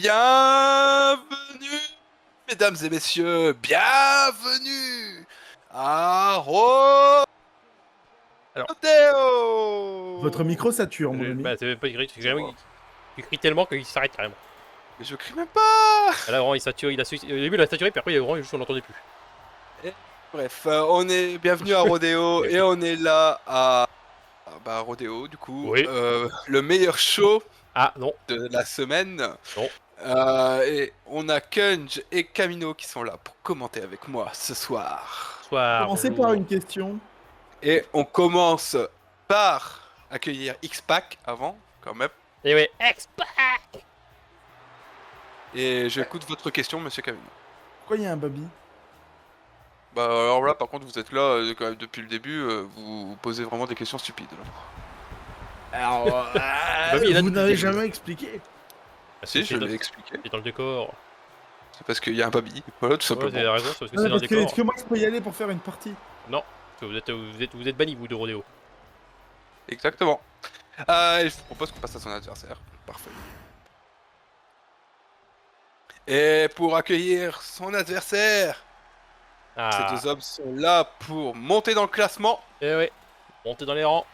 bienvenue, mesdames et messieurs, bienvenue à Alors, Rodeo. Votre micro sature, mon ami. bah, c'est même pas écrit, c'est carrément, il crie tellement qu'il s'arrête carrément. Mais je crie même pas. Là, vraiment, il sature, au début, il a saturé, puis après, vraiment, juste, on l'entendait plus. Bref, on est bienvenue à Rodeo et on est là à Rodeo du coup, Oui. le meilleur show Ah, non, de la semaine. non. Et on a Kunj et Camino qui sont là pour commenter avec moi ce soir. Soir, Commencez bonjour. par une question. Et on commence par accueillir X-Pac avant, quand même. Et ouais, X-Pac. Et j'écoute votre question, monsieur Camino. Pourquoi il y a un baby? Bah alors là, par contre, vous êtes là quand même depuis le début, vous posez vraiment des questions stupides. Là. Alors, Baby, il est là vous depuis le n'avez début. jamais expliqué. Ah, Si, je dans- l'ai expliqué. C'est dans le décor. C'est parce qu'il y a un baby. Voilà, tout Ouais, simplement. vous avez raison, c'est parce que Ouais, c'est dans le parce que, décor. est-ce que moi je peux y aller pour faire une partie? Non, parce que vous êtes banni, vous, de Rodéo. Exactement. Et je vous propose qu'on passe à son adversaire. Parfait. Et pour accueillir son adversaire, ces Ah, deux hommes sont là pour monter dans le classement. et ouais, montez dans les rangs.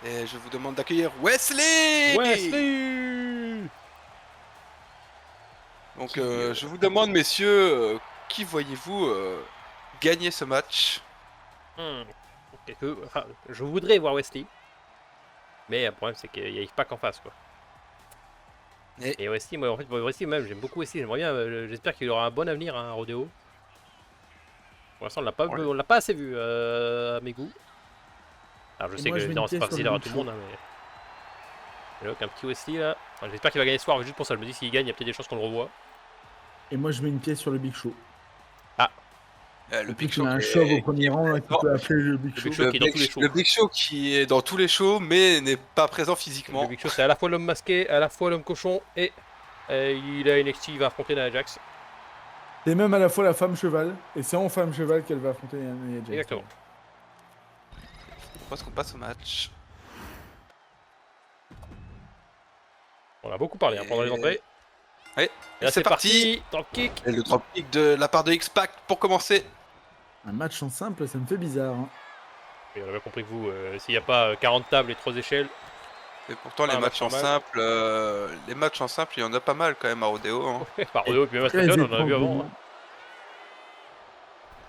Et je vous demande d'accueillir Wesley. Wesley. Donc je vous demande, messieurs, qui voyez-vous gagner ce match? Enfin, je voudrais voir Wesley. Mais le problème, c'est qu'il n'y a pas qu'en face, quoi. Et Wesley, moi, en fait, Wesley, même, j'aime beaucoup Wesley. J'aimerais bien, j'espère qu'il aura un bon avenir à Rodeo. Pour l'instant, on l'a pas assez vu à mes goûts. Alors, je Et sais moi, que je mets évidemment, une c'est pièce pas sur facile le à Big tout le monde, hein, mais. Et donc, un petit Wesley là. Enfin, j'espère qu'il va gagner ce soir, mais juste pour ça, je me dis s'il gagne, il y a peut-être des chances qu'on le revoie. Et moi je mets une pièce sur le Big Show. Le En plus, Big il Show a un qui chauve au est... premier rang là, qui peut appeler le Big Le Show. Big Show qui est dans tous les shows. Le Big Show qui est dans tous les shows, mais n'est pas présent Le physiquement. Big Show, c'est à la fois l'homme masqué, à la fois l'homme cochon, et il a NXT, il va affronter Nia Jax. C'est même à la fois la femme cheval. Et c'est en femme cheval qu'elle va affronter Nia Jax. Exactement. Je pense qu'on passe au match. On a beaucoup parlé hein, pendant les entrées. Oui, Et là, c'est parti. Drop kick. Et le dropkick de la part de X-Pac pour commencer. Un match en simple, ça me fait bizarre. Hein. Et on a bien compris que vous, s'il n'y a pas 40 tables et 3 échelles. Et pourtant, les Ah, matchs en normal. simple, il y en a pas mal quand même à Rodeo. Hein. Par Rodeo, et puis même à Très SmackDown, on en a vu avant. étranglement. Hein.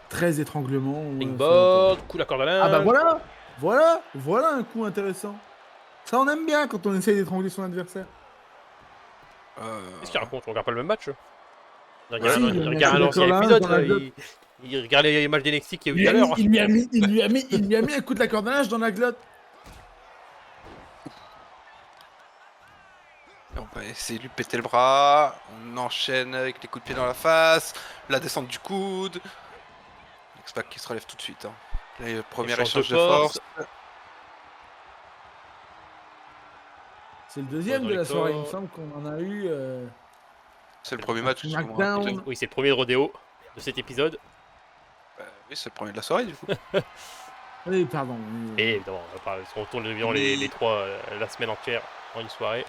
13 étranglements. ouais, Springboard, coup la corde à linge. Ah bah voilà un coup intéressant. Ça on aime bien quand on essaye d'étrangler son adversaire. Qu'est-ce qu'il raconte? On regarde pas le même match. Il si, regarde, il il a regarde mis un ancien la corde à épisode. linge dans la glotte. Il regarde les matchs d'NXT qu'il y a eu tout à l'heure. Il lui a mis un coup de la corde à linge dans la glotte. On va essayer de lui péter le bras. On enchaîne avec les coups de pied dans la face. La descente du coude. X-Pac qui se relève tout de suite. Hein. Là, le premier échange de force. C'est le deuxième Dans de les la soirée, il me corps. semble qu'on en a eu. C'est le premier match. SmackDown. Oui, c'est le premier de Rodeo de cet épisode. Oui, c'est le premier de la soirée du coup. Oui, pardon. Et évidemment, on retourne évidemment les trois la semaine entière en une soirée.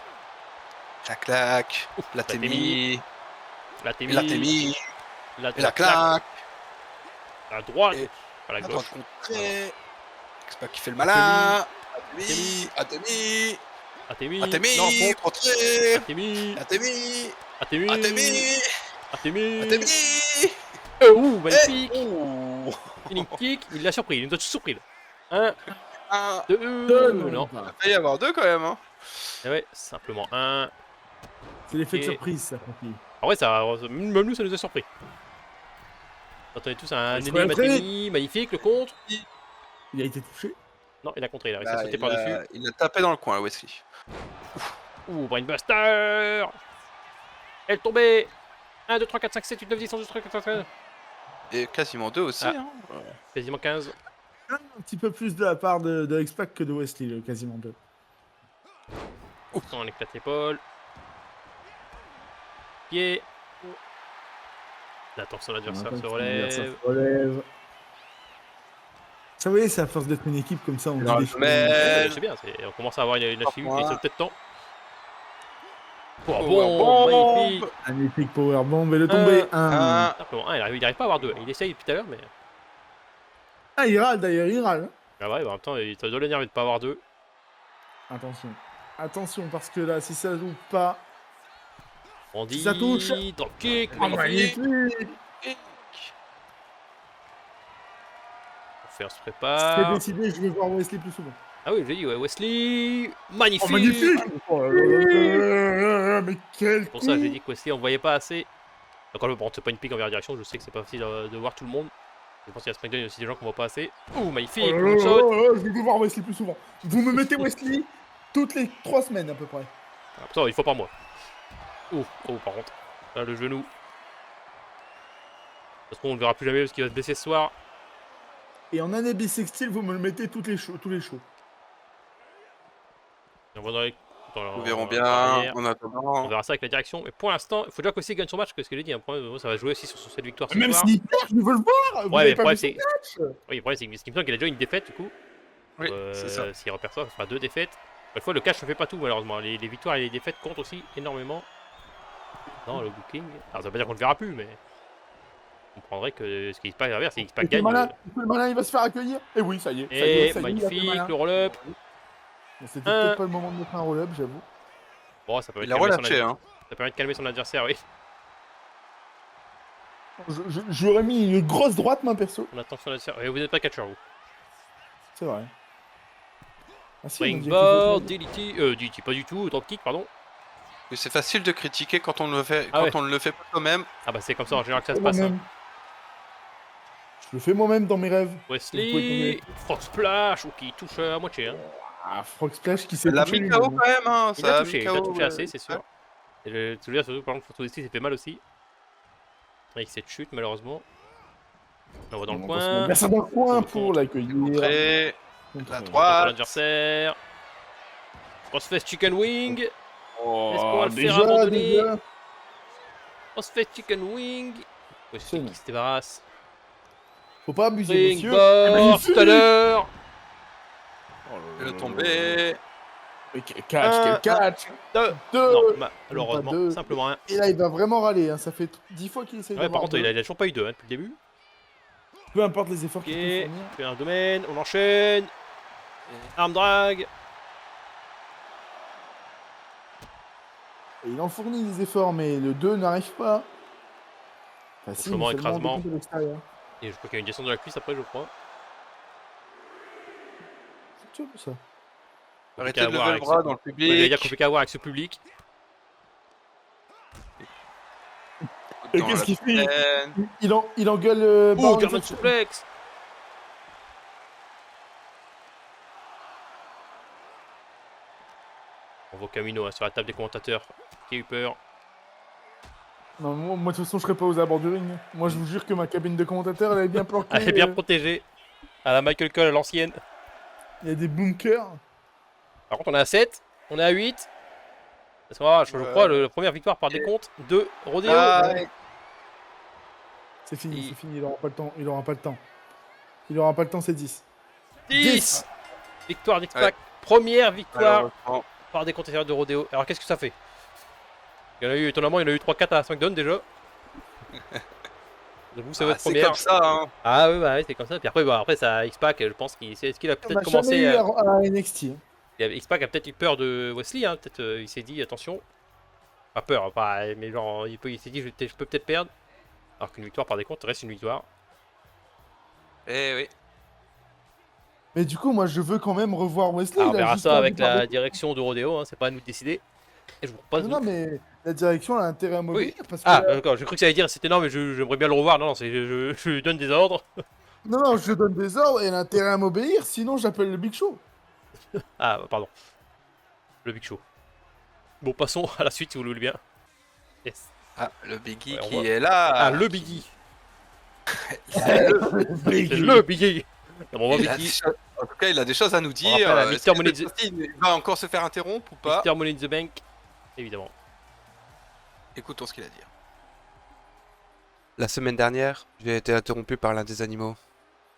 La claque, la témie, La et la témie, la et la claque, la droite, et à la la droite gauche. contrée. X-Pac qui fait le malin. Atémie, Atémie, Atemi, Atémie, non, contre. contrée. Atemi, Atémie, Atemi, Atémie, Atemi. Atémie. Ouh, magnifique. Ouh. Spinning kick, il l'a surpris, il nous a tous surpris là. 1, Un. 2, non. Il va y avoir deux quand même. Hein. Et ouais, simplement un. C'est l'effet de Et- surprise, ça, Francky. Ah ouais, ça, même nous, ça nous a surpris. On attendait tous un Il se énorme relève très Atemi, magnifique, le contre. Il a été touché. Non, il a contré, il a réussi à Là, sauter par-dessus. il a tapé dans le coin, Wesley. Ouh, Brainbuster. Elle tombée. 1, 2, 3, 4, 5, 7, 8, 9, 10, 11, 12, 13, 14, 15. Et quasiment deux aussi. Ah. Hein. Quasiment 15. Un petit peu plus de la part de X-Pac que de Wesley, quasiment deux. On éclate l'épaule. Pied. Attends, son adversaire se relève. Ça, vous voyez, c'est à force d'être une équipe comme ça, on Non, dit des choses. mais- C'est bien, on commence à avoir une chimie qui est peut-être temps. Bon, magnifique. Magnifique powerbomb et le tombé. Un. Simplement, il arrive pas à avoir 2. Il essaye depuis tout à l'heure, mais. Ah, il râle d'ailleurs, il râle. Ah ouais, bah, en même temps, il doit l'énerver de pas avoir 2. Attention. Attention, parce que là, si ça joue pas. On dit. Ça touche. Dropkick, Oh, magnifique. magnifique. Faire se C'est prépare. décidé, je vais voir Wesley plus souvent. Ah oui, j'ai dit, ouais, Wesley. Magnifique. Oh, magnifique. Oh là là là, mais quel Pour coup. ça, j'ai dit que Wesley, on voyait pas assez. Donc, bon, c'est pas une pique en direction, je sais que c'est pas facile de voir tout le monde. Je pense qu'il y a SmackDown, il y a aussi des gens qu'on voit pas assez. Ouh, magnifique, Oh là long là shot. là là, je vais voir Wesley plus souvent. Vous me mettez Wesley toutes les 3 semaines à peu près. Ah, putain, il faut par moi. Ouh, oh, par contre. Là, le genou. Parce qu'on ne le verra plus jamais parce qu'il va se blesser ce soir. Et en année bissextile, vous me le mettez tous les shows. Et on va dans les... Nous verrons bien derrière. en On attendant. verra ça avec la direction. Mais pour l'instant, il faut déjà qu'aussi gagne son match. Parce que ce que j'ai dit, un problème, ça va jouer aussi sur cette victoire ce Même soir. s'il perd, je veux le voir. Vous Ouais, mais avez le pas problème, vu c'est. Oui, le problème, c'est qu'il me semble qu'il a déjà une défaite du coup. Oui, c'est ça. S'il repère ça fera 2 défaites. Une fois, le cash ne fait pas tout, malheureusement. Les victoires et les défaites comptent aussi énormément dans le booking. Alors, ça veut pas dire qu'on le verra plus, mais. On comprendrait que ce qui se passe derrière, c'est X-Pac gagne. Le malin, il va se faire accueillir. Et oui, ça y est. Et ça y est, il a fait le magnifique, malin. le roll-up. Bon, c'était peut-être pas le moment de mettre un roll-up, j'avoue. Bon, ça permet Il de a calmer son relâché, adversaire. hein. Ça permet de calmer son adversaire, oui. J'aurais mis une grosse droite, main perso. On attend son adversaire. Et vous n'êtes pas catcheur, vous. C'est vrai. Ah, si, on dit Springboard, qu'il DDT. DDT, pas du tout. Dropkick, pardon. Mais c'est facile de critiquer quand on ne le fait, Ah ouais. quand on ne le fait pas soi-même. Ah bah, c'est comme ça en général que ça faut se passe. Hein. moi-même. Je le fais moi-même dans mes rêves. Vous pouvez Wesley, Frog Splash, ok, il touche à moitié. Hein. Ah, Frog Splash qui s'est Il l'a touché mis lui-même. KO quand même, hein. Il Ça a a touché, mis il a KO, touché assez, c'est sûr. ouais. Et je te dire surtout, par exemple, Photo s'est fait mal aussi. Avec cette chute, malheureusement. On va dans le On coin. va dans le coin Contre. pour l'accueillir. Montrer Contre. la Contre droite. l'adversaire. Crossface Chicken Wing. Est-ce qu'on Oh, va le faire abandonner? déjà. Crossface Chicken Wing. C'est bon. Qui se débarrasse. Faut pas abuser, monsieur. Springboard, Magnifique. tout à l'heure. Oh là Le là tombé. Mais quel catch, quel catch. 2. Deux. Non, malheureusement, Pas deux. simplement un. Et là, il va vraiment râler. Hein. Ça fait 10 fois qu'il essaye Ouais, par d'avoir contre, deux. il a toujours pas eu 2 depuis le début. Peu importe les efforts Ok, qu'il peut fournir. fait un domaine, on enchaîne. Arm drag. Et il en fournit des efforts, mais le 2 n'arrive pas. Facile, Gauchement, seulement écrasement. deux comptes à l'extérieur. Et je crois qu'il y a une descente de la cuisse après, je crois. C'est tout ça. Arrêtez à de voir lever le avec bras ce- dans le Il y a public. compliqué à voir avec ce public. Et Dans qu'est-ce la qu'il fait scène. Il engueule Ouh, Baron German Corbin. suplex. On voit Camino hein, sur la table des commentateurs qui a eu peur. Non, moi, de toute façon, je serais pas aux abords du ring. Moi, je vous jure que ma cabine de commentateur, elle est bien planquée. Elle est bien protégée. À la Michael Cole à l'ancienne. Il y a des bunkers. Par contre, on est à 7. On est à 8. Parce que je crois la première victoire par décompte de Rodeo. Ah, ouais. C'est fini, Il- c'est fini. Il aura pas le temps. Il aura pas le temps. Il aura pas le temps, c'est 10. 10. Victoire d'X-Pac. Première victoire malheureusement. par des contestataires de Rodeo. Alors qu'est-ce que ça fait? Il y en a eu, étonnamment, il y en a eu 3-4 à SmackDown déjà. Vous, c'est Ah, votre c'est première. comme ça, hein. Ah oui, bah, ouais, c'est comme ça. Puis après, bah, après ça, X-Pac, je pense qu'il est-ce qu'il a On peut-être a commencé. jamais eu à NXT. Hein. X-Pac a peut-être eu peur de Wesley, hein. Peut-être il s'est dit attention. Pas peur, pas, mais genre il s'est dit je peux peut-être perdre. Alors qu'une victoire par décompte reste une victoire. Eh oui. Mais du coup, moi, je veux quand même revoir Wesley. Alors, on il a verra juste ça pas avec envie de parler. la direction de Rodeo, hein. C'est pas à nous de décider. Et je vous propose. Non, mais la direction a intérêt à m'obéir. Parce que Ah, d'accord, j'ai cru que ça allait dire c'était non, mais j'aimerais bien le revoir. Non, non, je lui donne des ordres. Non, je donne des ordres et elle a intérêt à m'obéir. Sinon, j'appelle le Big Show. Ah, pardon. Le Big Show. Bon, passons à la suite si vous le voulez bien. Yes. Ah, le Biggie Ouais, on qui voit. est là. Ah, le Biggie. C'est le- C'est le Biggie. On voit Il a Biggie. des choses- En tout cas, il a des choses à nous dire. rappelle à Est-ce Mr. que Money- cette fois-ci, il va encore se faire interrompre ou pas? Mr. Money in the Bank. Évidemment. Écoutons ce qu'il a à dire. La semaine dernière, j'ai été interrompu par l'un des animaux.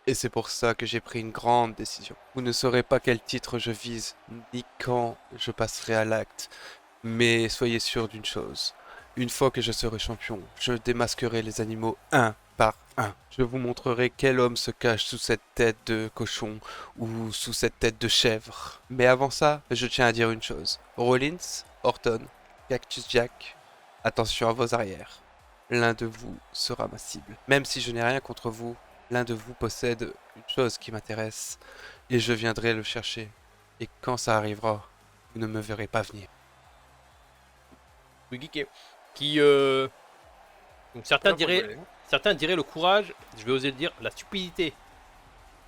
Et c'est pour ça que j'ai pris une grande décision. Vous ne saurez pas quel titre je vise, ni quand je passerai à l'acte. Mais soyez sûr d'une chose, une fois que je serai champion, je démasquerai les animaux un par un. Je vous montrerai quel homme se cache sous cette tête de cochon ou sous cette tête de chèvre. Mais avant ça, je tiens à dire une chose. Rollins, Orton, Cactus Jack, attention à vos arrières. L'un de vous sera ma cible. Même si je n'ai rien contre vous, l'un de vous possède une chose qui m'intéresse et je viendrai le chercher. Et quand ça arrivera, vous ne me verrez pas venir. Biggie qui donc certains diraient le courage, je vais oser le dire, la stupidité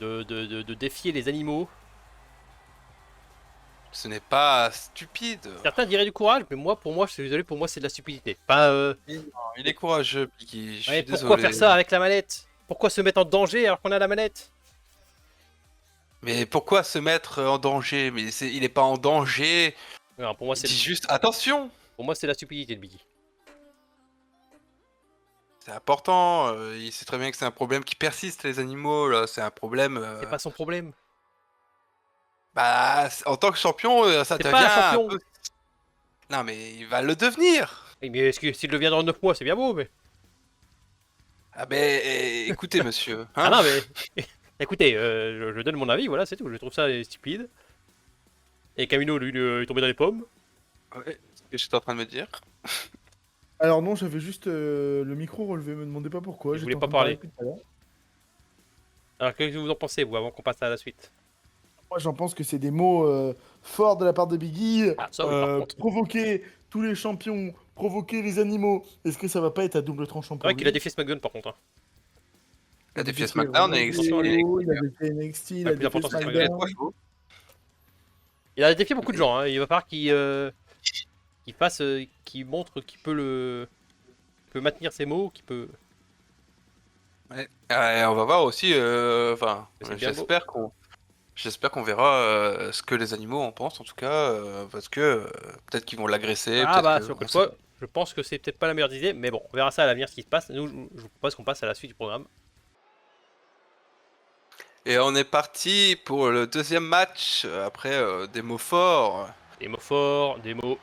de défier les animaux. Ce n'est pas stupide. Certains diraient du courage, mais moi, pour moi, je suis désolé, pour moi, c'est de la stupidité. Pas. Il est courageux, Piggy. Je Ouais, suis pourquoi désolé. faire ça avec la manette? Pourquoi se mettre en danger alors qu'on a la manette? Mais pourquoi se mettre en danger? Mais il est pas en danger. Alors, pour moi, c'est Dis juste attention. pour moi, c'est la stupidité de Biggie. C'est important. Il sait très bien que c'est un problème qui persiste, les animaux. Là, c'est un problème. C'est pas son problème. Bah, en tant que champion, ça C'est devient pas un un champion. peu- Non, mais il va le devenir. Oui, mais est-ce que s'il le devient dans 9 mois, c'est bien beau, mais. Ah ben, écoutez, monsieur. hein. Ah non, mais. Écoutez, je donne mon avis, voilà, c'est tout. Je trouve ça stupide. Et Camino, lui, il est tombé dans les pommes. Ouais, c'est ce que j'étais en train de me dire. Alors non, j'avais juste le micro relevé, me demandez pas pourquoi. Je j'étais voulais en pas train de parler. depuis tout à l'heure. Alors, qu'est-ce que vous en pensez, vous, avant qu'on passe à la suite? Moi, j'en pense que c'est des mots forts de la part de Biggie. Ah, ça, oui, par contre. Provoquer tous les champions, provoquer les animaux. Est-ce que ça va pas être à double tranchant C'est pour vrai lui? qu'il a défié SmackDown, par contre. Hein. Il a défié SmackDown et Attention, il les- a défié NXT, il Le a plus défié important, c'est SmackDown. Il a défié beaucoup de gens, hein. Il va falloir qu'il fasse, qu'il montre qu'il peut maintenir ses mots, qu'il peut. Ouais. On va voir aussi. Enfin, C'est bien j'espère qu'on verra ce que les animaux en pensent en tout cas, parce que peut-être qu'ils vont l'agresser. Ah peut-être bah, que- sur on quelle sait fois, je pense que c'est peut-être pas la meilleure idée, mais bon, on verra ça à l'avenir ce qui se passe. Nous, je vous propose qu'on passe à la suite du programme. Et on est parti pour le deuxième match, après des mots forts, Des mots forts, des mots,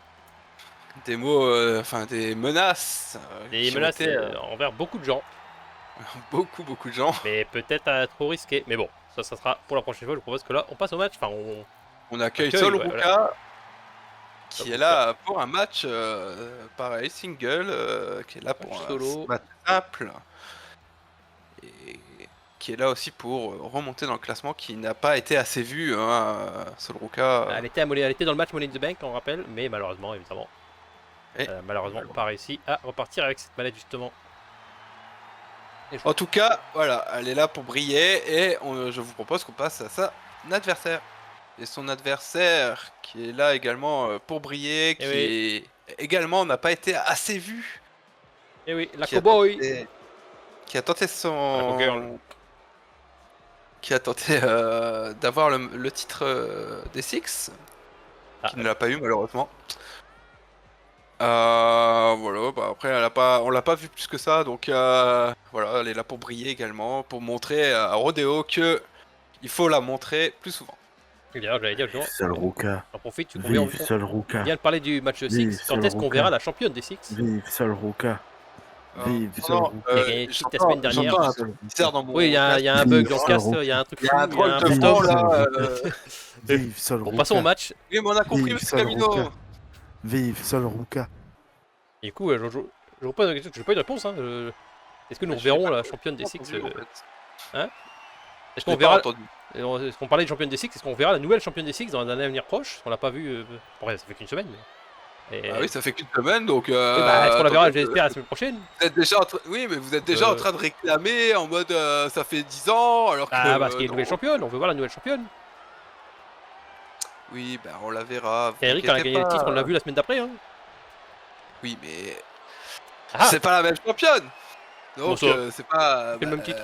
des mots, enfin des menaces, des qui ont menaces été, envers beaucoup de gens, beaucoup de gens. mais peut-être trop risqué. Mais bon, ça sera pour la prochaine fois. Je vous propose que là, on passe au match. Enfin, On accueille Accueil, Sol ouais, Ruka, qui Sol est là pour un match, pareil, single, qui est là Match pour solo. un match simple, et qui est là aussi pour remonter dans le classement, qui n'a pas été assez vu, hein, Sol Ruka. elle était dans le match Money in the Bank, on rappelle, mais malheureusement, évidemment, Et- pas réussi à repartir avec cette manette justement. En tout cas, voilà, elle est là pour briller et je vous propose qu'on passe à son adversaire. Et son adversaire qui est là également pour briller, qui oui. également n'a pas été assez vu. Et oui, la Qui a cowboy. qui a tenté La cowgirl. qui a tenté d'avoir le titre des Six, Ah, qui ne l'a pas eu malheureusement. Voilà, bah après on l'a pas vu plus que ça, donc voilà, elle est là pour briller également, pour montrer à Rodeo que il faut la montrer plus souvent. et d'ailleurs, j'allais dire justement, Seul Ruka. j'en profite, tu Vive Seul Ruka. vient de parler du match Vive 6. Quand Sol est-ce qu'on Ruka. verra la championne des Six? Vive Seul Ruka. Vive Seul non, Ruka. Il a gagné le titre la semaine dernière. j'entends un truc bizarre dans mon Oui, il y a un Vive bug dans le Sol casque, Ruka. il y a un truc Il y fou, a un il y a drôle un de boost fond off. là. Vive Seul Bon, Ruka. passons au match. Oui, mais on a compris, Vive monsieur Sol Camino. Ruka. Vive Seul Ruka. Et du coup, je vous pose une question, je n'ai pas eu de réponse. Hein. Est-ce que nous verrons la championne des Six Est-ce qu'on verra Est-ce qu'on parlait de championne des Six? Est-ce qu'on verra la nouvelle championne des Six dans un avenir proche? On l'a pas vu. Bon, ça fait qu'une semaine. Mais... Ah oui, ça fait qu'une semaine, donc. Oui, bah, est-ce qu'on la verra, attendez, j'espère, la semaine prochaine? vous êtes déjà oui, mais vous êtes déjà en train de réclamer en mode ça fait 10 ans alors que. Ah, parce qu'il y a une non. nouvelle championne, on veut voir la nouvelle championne. Oui, bah on la verra. vous Eric, quand elle a inquiétez gagné le pas. titre, on l'a vu la semaine d'après. Hein. Oui, mais. Ah, C'est pas la même championne! Donc Bon, ça, c'est pas. c'est le même titre.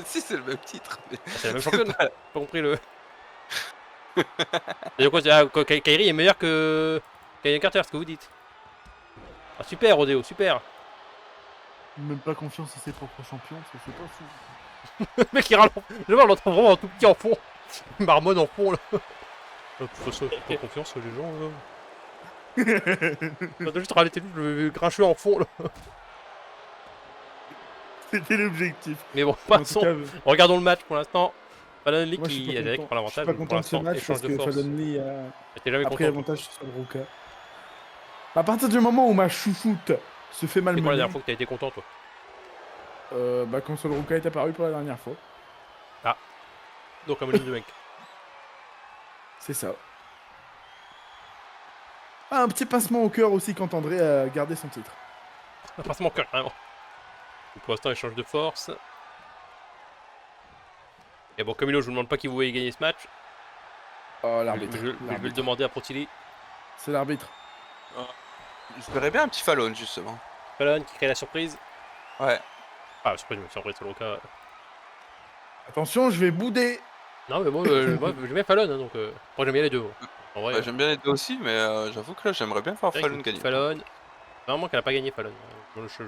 Si, c'est le même titre. Mais... c'est la même championne. Pas compris le. C'est quoi, Kairi est meilleur que Kairi Carter, ce que vous dites. Ah, super, Rodeo, super. Même pas confiance en ses propres champions, ça c'est pas fou. Le mec, il râle. Je vois, on l'entend vraiment un tout petit en fond. Il marmonne en fond là. Faut pas confiance aux gens là. On doit juste rajouter le grincheux en fond là. C'était l'objectif. Mais bon, En tout passons. cas, Regardons le match pour l'instant. Fallon Lee moi, je suis qui pas est content. prend Je suis l'avantage. pas Pour content de ce l'instant, match échange parce de que force. Fallon Lee J'étais jamais a pris content. l'avantage sur Ruka. À partir du moment où ma chouchoute se fait C'est quand la malmener, dernière fois que t'as été content toi? bah quand Sol Ruka est apparu pour la dernière fois. Donc comme une de mec. C'est ça. Ah, un petit pincement au cœur aussi quand André a gardé son titre. Pas mon cœur carrément. Pour l'instant, échange de force. Et bon, Camilo, je vous demande pas qui vous voyez gagner ce match. Oh, Mais l'arbitre. je vais le demander à Protili. C'est l'arbitre. Je verrais bien un petit Fallon, justement. Fallon qui crée la surprise. Ouais. Ah, surprise, mais surprise, sur le cas. Attention, je vais bouder. Non, mais moi, moi j'aime bien Fallon, hein, donc. Moi, j'aime bien les deux. En vrai, Bah, j'aime bien les deux aussi, mais j'avoue que là, j'aimerais bien voir c'est vrai Fallon que gagner. Fallon. Vraiment qu'elle a pas gagné Fallon. Je sais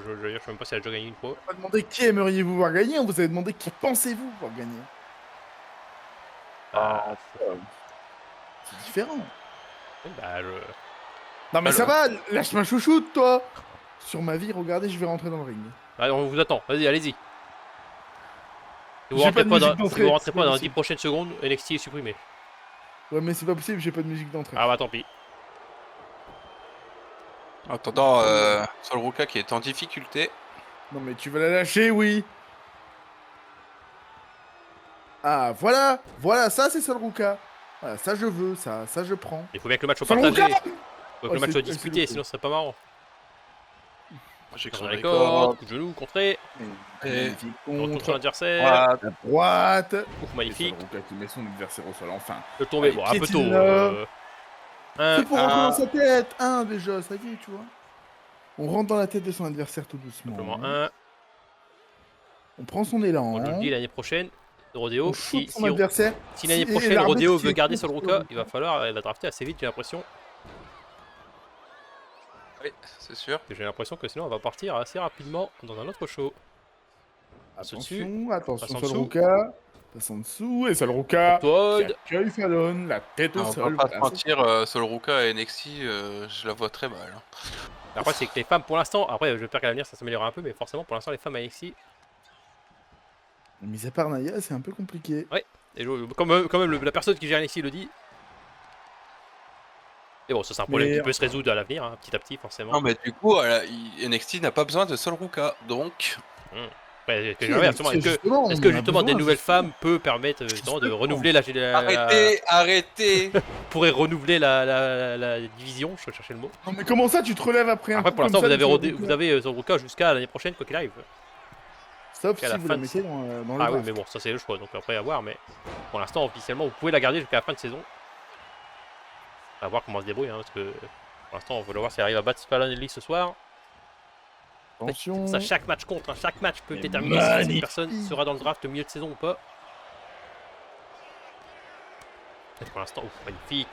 même pas si elle a déjà gagné une fois. On va demander qui aimeriez-vous voir gagner, on vous avait demandé qui pensez-vous voir gagner. Ah, C'est différent. bah, Non mais Alors. ça va, lâche ma chouchoute toi. Sur ma vie, regardez, je vais rentrer dans le ring. Allez, on vous attend. Vas-y, allez-y. Si vous J'ai rentrez pas de pas dans, musique si d'entrée, vous rentrez c'est pas pas dans les 10 possible. prochaines secondes, NXT est supprimé. Ouais mais c'est pas possible, j'ai pas de musique d'entrée. Ah bah tant pis. En attendant, Sol Ruka qui est en difficulté. Non mais tu vas la lâcher, oui. Ah voilà, voilà, ça c'est Sol Ruka. Voilà, ça je veux, ça je prends. Il faut bien que le match soit Sol partagé. Ruka. Il faut que Oh, le match c'est- soit c'est disputé, le sinon ce serait pas marrant. J'ai Dans les cordes, coup de genou, contré, Magnifique retour contre sur l'adversaire. Ah, la droite. Ouf, Et magnifique. Sol Ruka qui met son adversaire au sol enfin. Le tomber, Allez, bon, un peu tôt. piétine-le. Un, C'est pour rentrer un. dans sa tête. Un déjà, ça y est, tu vois. On rentre dans la tête de son adversaire tout doucement. simplement un. On prend son élan. On le dit l'année prochaine, Rodeo. On shoot Si, son adversaire. si l'année et prochaine l'arbitre Rodeo qui veut est garder contre Sol Sol Ruka, Ruka. il va falloir la drafter assez vite, j'ai l'impression. Oui, c'est sûr. J'ai l'impression que sinon elle va partir assez rapidement dans un autre show. Attention, attention, passe en Sol dessous. Ruka. Passe en dessous et Sol Ruka. Todd. Qui accueille Fallon, la tête au On sol. va pas se Voilà, mentir, Sol Ruka et NXT, je la vois très mal. Hein. Après, c'est que les femmes pour l'instant, après, j'espère qu'à l'avenir ça s'améliorera un peu, mais forcément pour l'instant, les femmes à NXT. c'est- Mis à part Naya, c'est un peu compliqué. Et quand même la personne qui gère NXT le dit. Et bon, ça c'est un problème Mais- qui peut se résoudre à l'avenir, hein, petit à petit, forcément. Non, mais du coup, NXT n'a pas besoin de Sol Ruka, donc. Après, Si, justement, est-ce que justement, on est-ce que en a justement des besoin, nouvelles justement. femmes peut permettre justement de Justement. renouveler Arrêtez pourrait renouveler la division, je cherchais le mot. Non mais comment ça, tu te relèves après un Après coup pour l'instant comme vous ça avez de Sol rodé- Ruka vous avez Sol Ruka jusqu'à l'année prochaine quoi qu'il arrive. Sauf jusqu'à si la vous fin la de mettez dans le Ah oui draft. mais bon ça c'est le choix donc après à voir mais pour l'instant officiellement vous pouvez la garder jusqu'à la fin de saison. À voir comment on se débrouille hein, parce que pour l'instant on veut voir si elle arrive à battre Fallon Lee ce soir. Attention. Ça chaque match compte, hein, chaque match peut Et déterminer si cette magnifique. personne sera dans le draft au milieu de saison ou pas. Et pour l'instant, ouf, magnifique.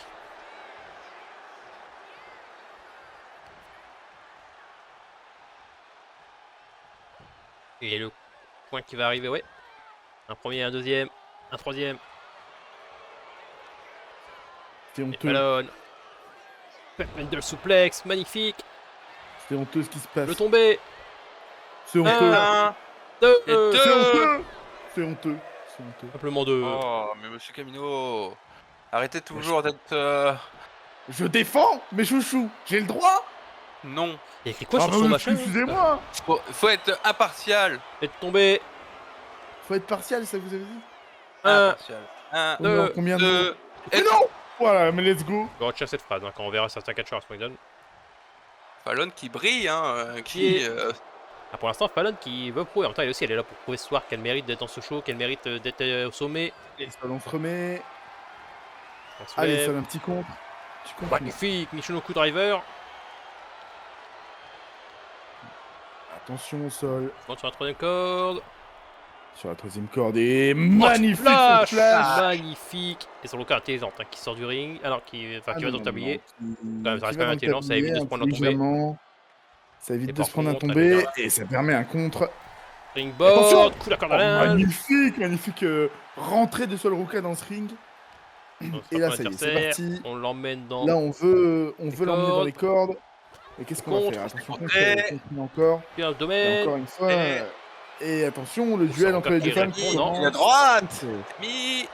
Et le point qui va arriver, ouais. Un premier, un deuxième, un troisième. C'est Et honteux. Fallon. Backbender suplex, magnifique. C'est honteux ce qui se passe. Le tombé. C'est honteux. Un, Deux. et deux. C'est honteux. C'est honteux. C'est honteux. Simplement deux. Oh, mais monsieur Camino, arrêtez toujours d'être. Je défends mes chouchous. J'ai le droit. Non. Il y a écrit quoi Ah sur bah son oui, machin excusez-moi. Faut être impartial. Et de tomber. Faut être partial, ça vous avez dit. Un. Impartial. Un, On est en Deux, combien de deux. mots Mais non. Voilà, mais let's go. On va retirer cette phrase hein, quand on verra certains catcheurs à SmackDown. Fallon qui brille, hein, Qui qui. est- Ah, pour l'instant, Fallon qui veut prouver. En même temps, elle aussi, elle est là pour prouver ce soir qu'elle mérite d'être dans ce show, qu'elle mérite d'être au sommet. Et Sol, on se remet. On se Allez, lève. Sol, un petit contre. Tu continues. Magnifique, Michinoku Driver. Attention au sol. Monte sur la troisième corde. Sur la troisième corde. Et magnifique Flash, ce flash. magnifique. Et sur le cas intelligente hein, qui sort du ring. Alors, qui va dans le tablier. Même, ça reste quand même intelligent, ça évite de se prendre la tombée. Ça évite Et de par se prendre un contre, tombé elle est et ça permet un contre. Ringboard, coup de la corde Oh, à linge. magnifique, magnifique rentrée de Sol Ruka dans ce ring. Et là, ça y est, c'est parti. On l'emmène dans. Là, on veut l'emmener dans cordes. les cordes. Et qu'est-ce qu'on va Contre, faire? Attention, contré. continue encore. Puis un Et domaine. encore une fois. Et- Et attention, le On duel sent entre les deux encore femmes qu'il qui répond, non commence. Il à droite. C'est- Mi.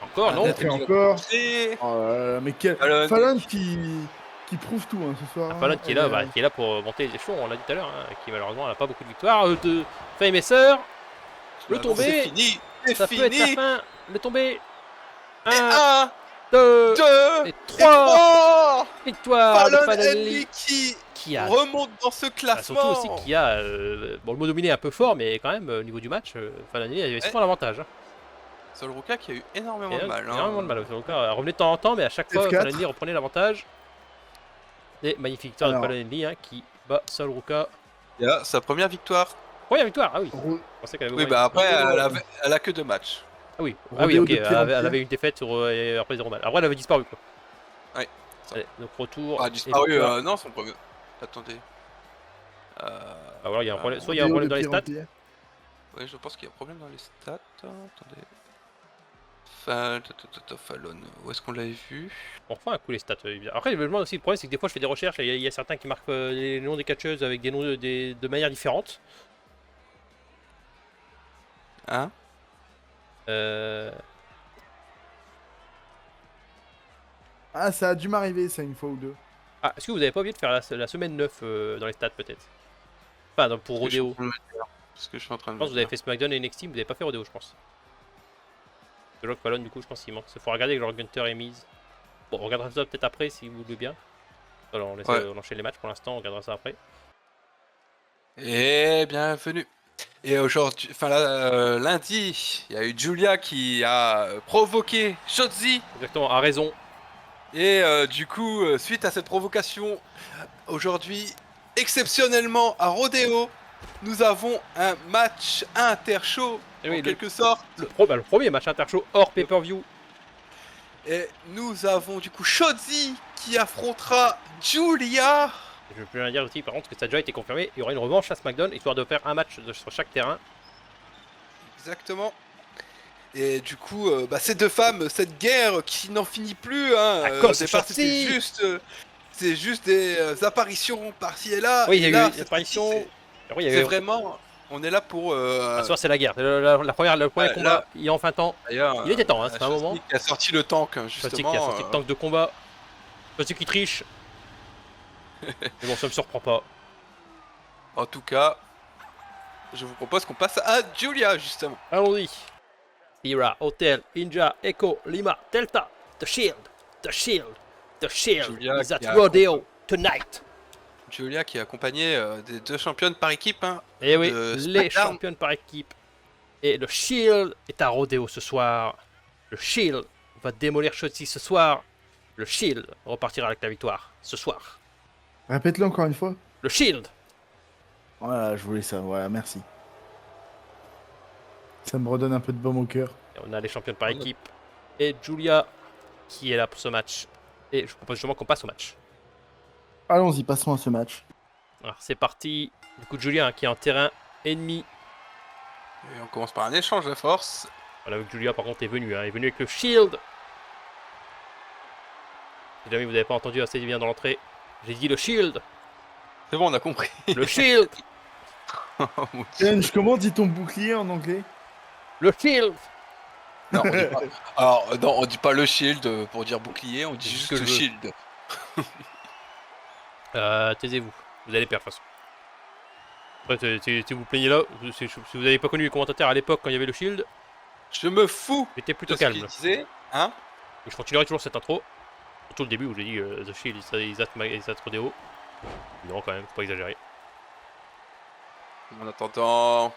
Encore, non. Et encore. Contré. Oh là là, mais quel. Fallon. Fallon qui prouve tout hein, ce soir. Fallon hein. qui est là, qui est là pour monter les échelons, on l'a dit tout à l'heure, qui malheureusement n'a pas beaucoup de victoires. De Fame et Sœur, le C'est tombé, fini. ça C'est peut être la fini. fin. Le tombé, Et 1, 1, 2, 2, et 3 3. victoires de Fallon Fallon Henley qui a remonte dans ce classement. surtout aussi qui a bon, le mot dominé est un peu fort, mais quand même au niveau du match, Fallon Henley avait souvent l'avantage. Sol Ruka qui a eu énormément de mal. Énormément de mal. Donc, revenait de temps en temps, mais à chaque fois, F4. Fallon Henley reprenait l'avantage. Et magnifique victoire de Alors. Fallon Henley qui bat Sol Ruka. Il a sa première victoire. Première victoire, ah oui. Ro- Je pensais qu'elle avait Oui, gagné. bah après, elle a que 2 matchs. Ah oui, Rodéo ok, de pierre en elle pierre. avait une défaite et après 0 mal. Après, elle avait disparu quoi. Ouais, ça. Allez, donc retour. A disparu, victoire. non, son premier. Attendez. Ah voilà, il y a un problème. Soit il y a un Rodéo problème de dans les pierre en stats. pierre. Ouais, je pense qu'il y a un problème dans les stats. Attendez. Fallon, où est-ce qu'on l'avait vu? On refait un coup les stats. Après, le aussi, le problème, c'est que des fois, je fais des recherches et il y a certains qui marquent les noms des catcheuses avec des noms de manière différente. Hein? Ah, ça a dû m'arriver ça une fois ou deux. Ah, est-ce que vous avez pas oublié de faire la semaine 9 dans les stats peut-être? Enfin, pour Rodeo. Ce que je suis en train de Je pense que vous avez fait SmackDown et NXT, mais vous n'avez pas fait Rodeo, je pense. Le jeu Fallon, du coup, je pense qu'il manque. Il faut regarder que leur Gunter est mise. Bon, on regardera ça peut-être après si vous voulez bien. Alors, on enchaîne les matchs pour l'instant, on regardera ça après. Et bienvenue. Et aujourd'hui, enfin là, lundi, il y a eu Julia qui a provoqué Shotzi. Exactement, a raison. Et du coup, suite à cette provocation, aujourd'hui, exceptionnellement à Rodeo, nous avons un match inter-show, Et en oui, quelque sorte. le premier match inter-show hors pay-per-view. Et nous avons du coup Shotzi qui affrontera Julia. Je ne peux rien dire aussi, par contre, que ça a déjà été confirmé. Il y aura une revanche à SmackDown, histoire de faire un match sur chaque terrain. Exactement. Et du coup, ces deux femmes, cette guerre qui n'en finit plus, hein. À cause au de départ, Shotzi. c'est juste des apparitions par-ci et là. Oui, il y a et eu là, une cette apparition. fois-ci, Oui, il y C'est avait... vraiment, on est là pour. Ce soir, c'est la guerre. Le premier Ouais, combat, là- il est enfin temps. D'ailleurs, Il était temps, hein, c'est un Shotzi moment. qui a sorti le tank, hein, Shotzi justement. qui a sorti le tank de combat. Shotzi qui triche. Mais bon, ça me surprend pas. En tout cas, je vous propose qu'on passe à Julia, justement. Allons-y. Sierra, Hotel, Inja, Echo, Lima, Delta, The Shield, The Shield, The Shield Julia is at qui a- Rodeo tonight. Julia qui est accompagnée des deux championnes par équipe. Hein, Et oui, de les SmackDown. championnes par équipe. Et le Shield est à Rodeo ce soir. Le Shield va démolir Shotzi ce soir. Le Shield repartira avec la victoire ce soir. Répète-le encore une fois. Le Shield. Voilà, je voulais ça, voilà, merci. Ça me redonne un peu de baume au cœur. Et on a les championnes par équipe. Et Julia qui est là pour ce match. Et je propose justement qu'on passe au match. Allons-y, passons à ce match. Alors c'est parti. Du coup, Julia qui est en terrain ennemi. Et on commence par un échange de force. Voilà, avec Julia par contre est venue. Est venue avec le Shield. Si jamais vous n'avez pas entendu assez bien dans l'entrée, j'ai dit le Shield. C'est bon, on a compris. Le Shield. Change, comment dit ton bouclier en anglais? Le Shield. Non, on dit pas. Alors, non, on dit pas le shield pour dire bouclier, on dit C'est ce juste que le je veux. shield. Taisez-vous. Vous allez perdre de toute façon. Après, si vous plaignez là, si vous n'avez pas connu les commentateurs à l'époque quand il y avait le Shield, Je me fous j'étais de plutôt ce calme. qu'il disait, hein. Et je continuerai toujours cette intro. Surtout le début où j'ai dit The Shield is at Rodeo. Non, quand même, faut pas exagérer. En attendant,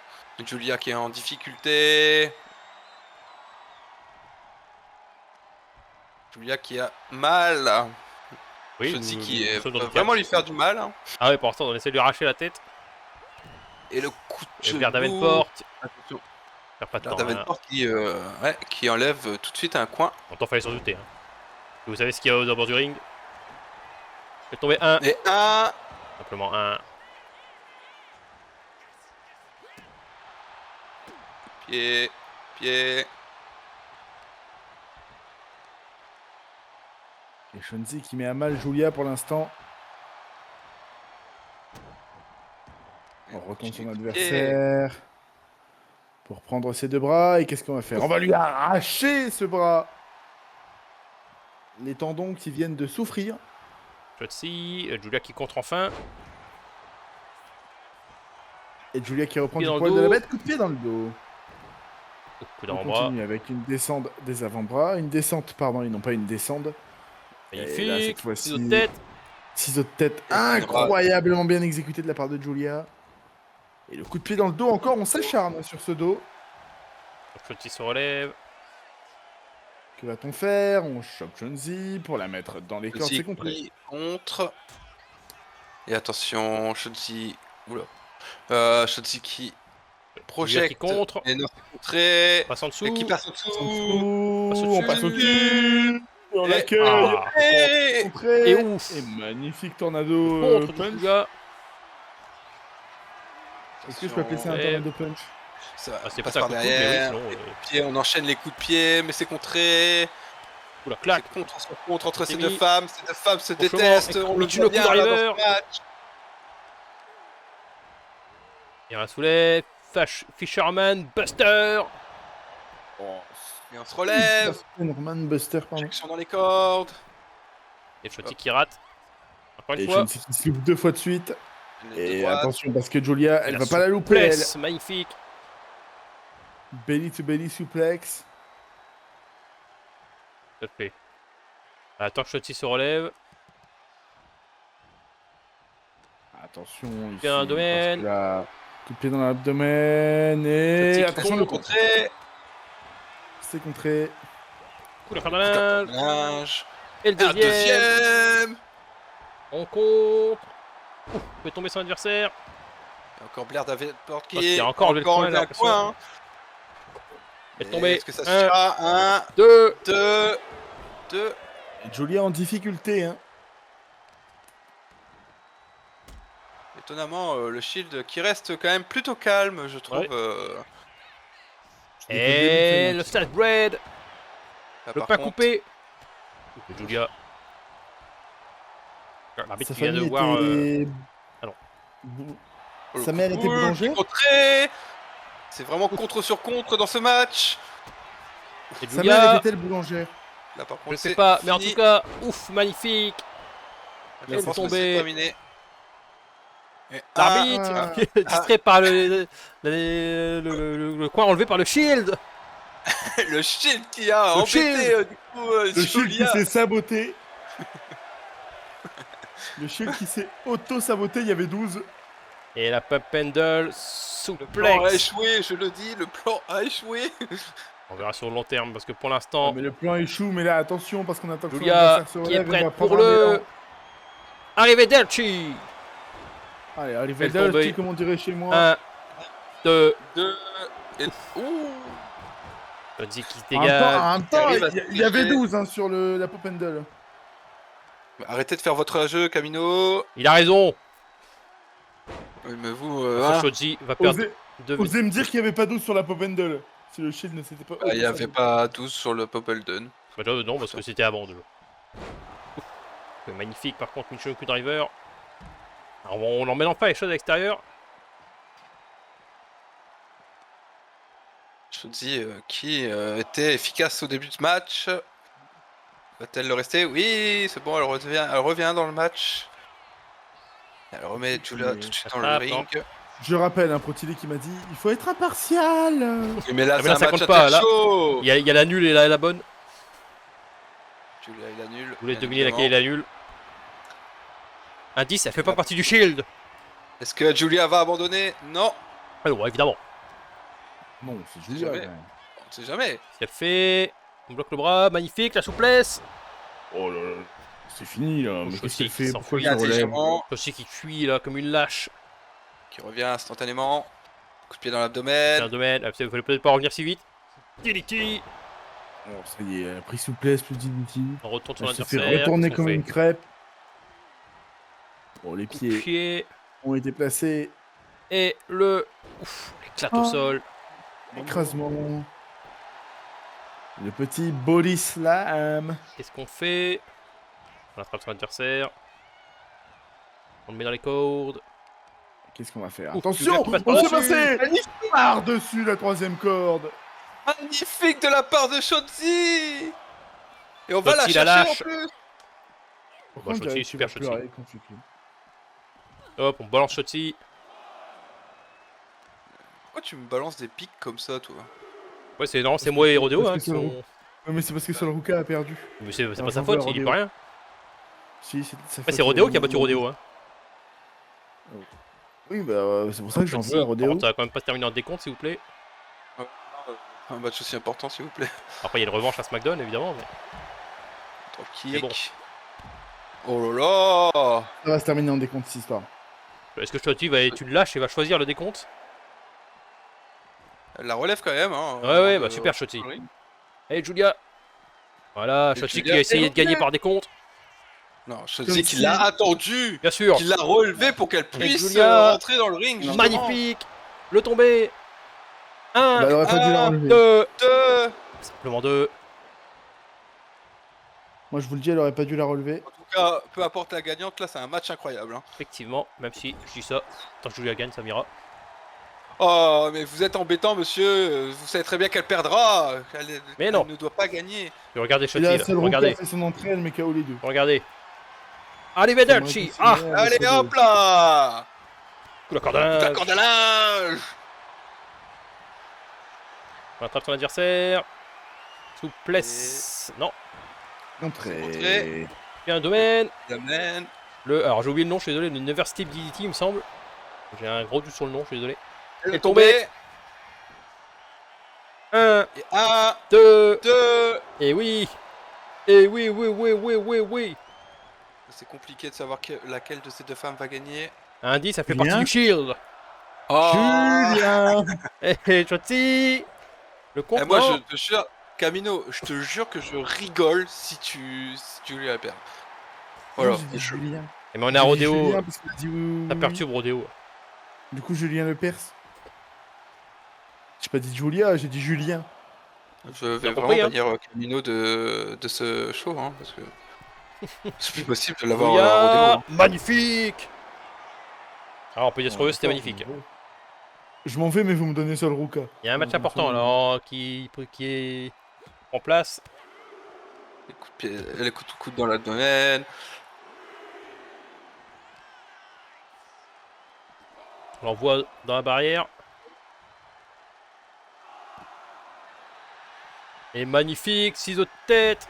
Julia qui est en difficulté. Julia qui a mal. Oui, Shotzi nous- qui nous sommes dans peut le vraiment cadre. lui faire du mal. Hein. Ah ouais, pour l'instant, on essaie de lui arracher la tête. Et le coup de Et genou. Pierre Davenport. Attention, Perd pas de Pierre temps. Hein. Davenport qui enlève tout de suite un coin. Pourtant, fallait s'en douter. Hein. Et vous savez ce qu'il y a aux abords du ring? Je vais tomber un. Et un. Simplement un. Pied. Shunzi qui met à mal Julia pour l'instant. On retourne son adversaire. Pour prendre ses 2 bras. Et qu'est-ce qu'on va faire? On va lui arracher ce bras. Les tendons qui viennent de souffrir. Shotzi, Julia qui contre enfin. Et Julia qui reprend Pied du dans le poil de la dos. bête. Coup de pied dans le dos. Coup On d'avant-bras. continue avec une descente des avant-bras. Une descente, pardon, ils n'ont pas une descente. Et là, cette Magnifique. fois-ci, Ciseaux de tête. ciseaux de tête incroyablement bien exécuté de la part de Julia. Et le coup de pied dans le dos encore, on s'acharne sur ce dos. Shotzi se relève. Que va-t-on faire? On chope Chunzi pour la mettre dans les cordes, Shunzi c'est compris. qui contre. Et attention, Shunzi. Oula. Shunzi qui Julia projette. qui contre. Et non contré. Passe en dessous. Et qui passe en dessous. On passe au-dessus. On Et- l'accueille. Ah. Et- Contré. Et ouf. Et magnifique tornado Contre de punch. Julia. Est-ce que je peux appeler ça un Et- tornado punch? Ça Ah, c'est passe pas ça par coup de coude, mais oui, derrière. sinon. Pied, on enchaîne les coups de pied, mais c'est contré. Oula, C'est claque. contre sur contre entre ces C'est deux mis. femmes. Ces deux femmes se Franchement, détestent. et On le Michinoku voit bien là, Driver. dans ce match. Il y a un soulève. Fisherman Buster. Bon, et on se relève. Norman Buster, pardon. Action dans les cordes. Et Shotzi qui rate. Encore Et une fois. Chunzi qui se loupe 2 fois de suite. De Et droite. attention parce que Julia, elle La va pas la louper. Elle. souplesse, magnifique. Belly to belly suplex. Tout à fait. Attends que Shotzi se relève. Attention ici. Pied dans l'abdomen. parce que là, coup de pied dans l'abdomen. Et Shotzi qui attention tombe le le contre. contré. C'est contré. Coup de cardinal. Linge. Et le Et un deuxième. deuxième. On contre. Ouf, fait tomber son adversaire. Il y a encore Blair Davenport Oh, qui qui est a encore levé le coin, levé là, un coin. Hein. Elle est Et tombée. Est-ce que ça Un, suffira? 1, 2. 2, 2. Et Julia en difficulté. Hein. Étonnamment, le Shield qui reste quand même plutôt calme, je trouve. Ouais. Je l'ai Et fait le stat bread. Là, Le par pas contre, coupé. De Julia. Sa L'arbitre qui vient de famille voir. était. Ah non. le Sa mère coup était de boulangère. contré. C'est vraiment contre sur contre dans ce match. Et Sa mère Julia. était-elle boulangère? Là, par Je contre, sais c'est pas, mais en fini. tout cas, ouf, magnifique. Je elle pense est que c'est tombée. terminé. Et L'arbitre, distrait par le coin enlevé par le shield. le Shield qui a Le embêté Shield. du coup Le Shield qui Julia. s'est saboté. Le Shield qui s'est auto-saboté, il y avait 12. Et la pump handle Le plan a souplex. échoué, je le dis, le plan a échoué. On verra sur le long terme parce que pour Ah, l'instant, mais le plan échoue, mais là attention parce qu'on attend que son Julia adversaire se qui est relève, elle va prête pour prendre un le élan. Arrivederci. Allez, allez, Elle Vedel, tombée. comme on dirait chez moi. 1, 2, 2 et... Ouh. Shotzi qui se En même temps, dégage. en même temps, arrive à il y avait dégager. 12 hein, sur la pop handle. Arrêtez de faire votre jeu, Camino. Il a raison. Oui, mais vous, Shotzi va perdre Osez, 2. osez me dire qu'il n'y avait pas 12 sur la pop handle. Si le shield ne s'était pas. il n'y avait pas 12 sur le Popelden. Non, parce que c'était avant déjà. Magnifique par contre, Michinoku Driver. Alors, on emmène enfin les choses à l'extérieur. Je te dis, qui était efficace au début de match. Va-t-elle le rester? Oui, c'est bon, elle revient dans le match. Elle remet Julia tout de suite dans le Attrape, ring. Je rappelle un Protili qui m'a dit il faut être impartial. Oui, mais là, Ah, mais c'est là, un ça match compte à pas, tête là. chaud. Il y a la nulle et la bonne. Julia, il annule. Vous voulez bien deviner laquelle est évidemment. la nulle? Indice, elle fait pas partie du shield. Est-ce que Julia va abandonner? Non, Ah non, évidemment. Non, c'est C'est Julia. jamais. quand même. on ne sait jamais. Ce qu'elle fait. On bloque le bras, magnifique, la souplesse. Oh là là. C'est fini là. Mais Chaussy qu'est-ce qu'elle qui fait? s'en Pourquoi fout. elle se relève? Intelligemment, Aussi qui fuit là comme une lâche. qui revient instantanément. Coup de pied dans C'est l'abdomen. un domaine. Il fallait peut-être pas revenir si vite. Diliti. Oh, ça y est, elle a pris souplesse, plus dignity. On retourne sur Elle se fait l'adversaire. retourner qu'est-ce comme qu'on une fait? crêpe. Bon, les Coup de pieds pied. ont été placés. Et le. Ouf, éclate au Oh. sol. Écrasement. Le petit body slam. Qu'est-ce qu'on fait? On attrape son adversaire. On le met dans les cordes. Qu'est-ce qu'on va faire? Ouf, Attention, tu passe on s'est par-dessus. passé par-dessus la 3ème corde. Magnifique de la part de Shotzi. Et on va la Shotzi la chercher en lâche. plus. Par Bah, contre, Shotzi, tu super vas Shotzi. pleurer quand tu cliques. Hop, on balance Shotzi. Pourquoi tu me balances des pics comme ça, toi? Ouais, c'est non, c'est que- moi et Rodeo parce hein, que qui c'est le sont. Ouais, mais c'est parce que Solruka a perdu. Mais c'est Alors, pas sa j'en veux faute, à il y Rodeo. peut rien. Si, c'est sa Ouais, faute, c'est Rodeo qui a battu Rodeo. Hein. Oui, bah c'est pour ça que j'en Shotzi, veux à par Rodeo. contre, ça va quand même pas se terminer en décompte, s'il vous plaît. Un match aussi important, s'il vous plaît. Après, il y a une revanche à SmackDown, évidemment. Mais... Tranquille. bon. Oh là là. Ça va se terminer en décompte cette histoire. Est-ce que Shotzi tu le lâches et va choisir le décompte? Elle la relève quand même, hein. Ouais, bah super Shotzi. Hey Julia. Voilà, Et Shotzi Julia, qui a essayé elle de gagner relève. par décompte. Non, je dis qu'il l'a attendu. Bien sûr. Qu'il l'a relevé pour qu'elle puisse Julia. rentrer dans le ring. justement. Magnifique. Le tombé. Bah, 1, elle aurait pas dû la relever. 2. Deux. Simplement 2. Moi, je vous le dis, elle aurait pas dû la relever. En tout cas, peu importe la gagnante, là, c'est un match incroyable. Hein. Effectivement, même si je dis ça, tant que Julia gagne, ça m'ira. Oh, mais vous êtes embêtant, monsieur. Vous savez très bien qu'elle perdra. Mais non. Elle ne doit pas gagner. Regardez Et Shotzi là, là. Solruka Regardez. fait son entrée, elle met KO les deux. Regardez. Arrivederci. Ah, Allez, hop là. coup la La cordage. corde à linge. On attrape son adversaire. Souplesse. Non. Entrée. Bien un domaine. Amen. Alors j'ai oublié le nom, je suis désolé. Le Never Step DDT, il me semble. J'ai un gros doute sur le nom, je suis désolé. Elle est tombée. tombée. 1, Et 1, 2. 2. Et oui. Et oui. C'est compliqué de savoir laquelle de ces deux femmes va gagner. Un 10, ça fait Julien. partie du Shield. Oh. Julien. Et Shotzi. Le compte, Eh, moi, non. je te jure, Camino, je te jure que je rigole si tu lui la perds. Voilà. Moi, j'ai dit Julien. Et mais on a J'ai dit Rodeo. Julien parce qu'il a dit oui. Ça perturbe Rodeo. Du coup, Julien le perse. J'ai pas dit Julia, j'ai dit Julien. Je vais T'as vraiment compris, hein. bannir Camino de ce show, hein, parce que c'est plus possible de l'avoir Julia, rodéo. Hein. magnifique. Alors on peut dire ce qu'on veut, c'était magnifique. Je m'en vais, mais vous me donnez Solruka. Il y a un match important alors qui est en place. Les coups de pied, les coups de coude dans la domaine. On l'envoie dans la barrière. Et magnifique, ciseaux de tête.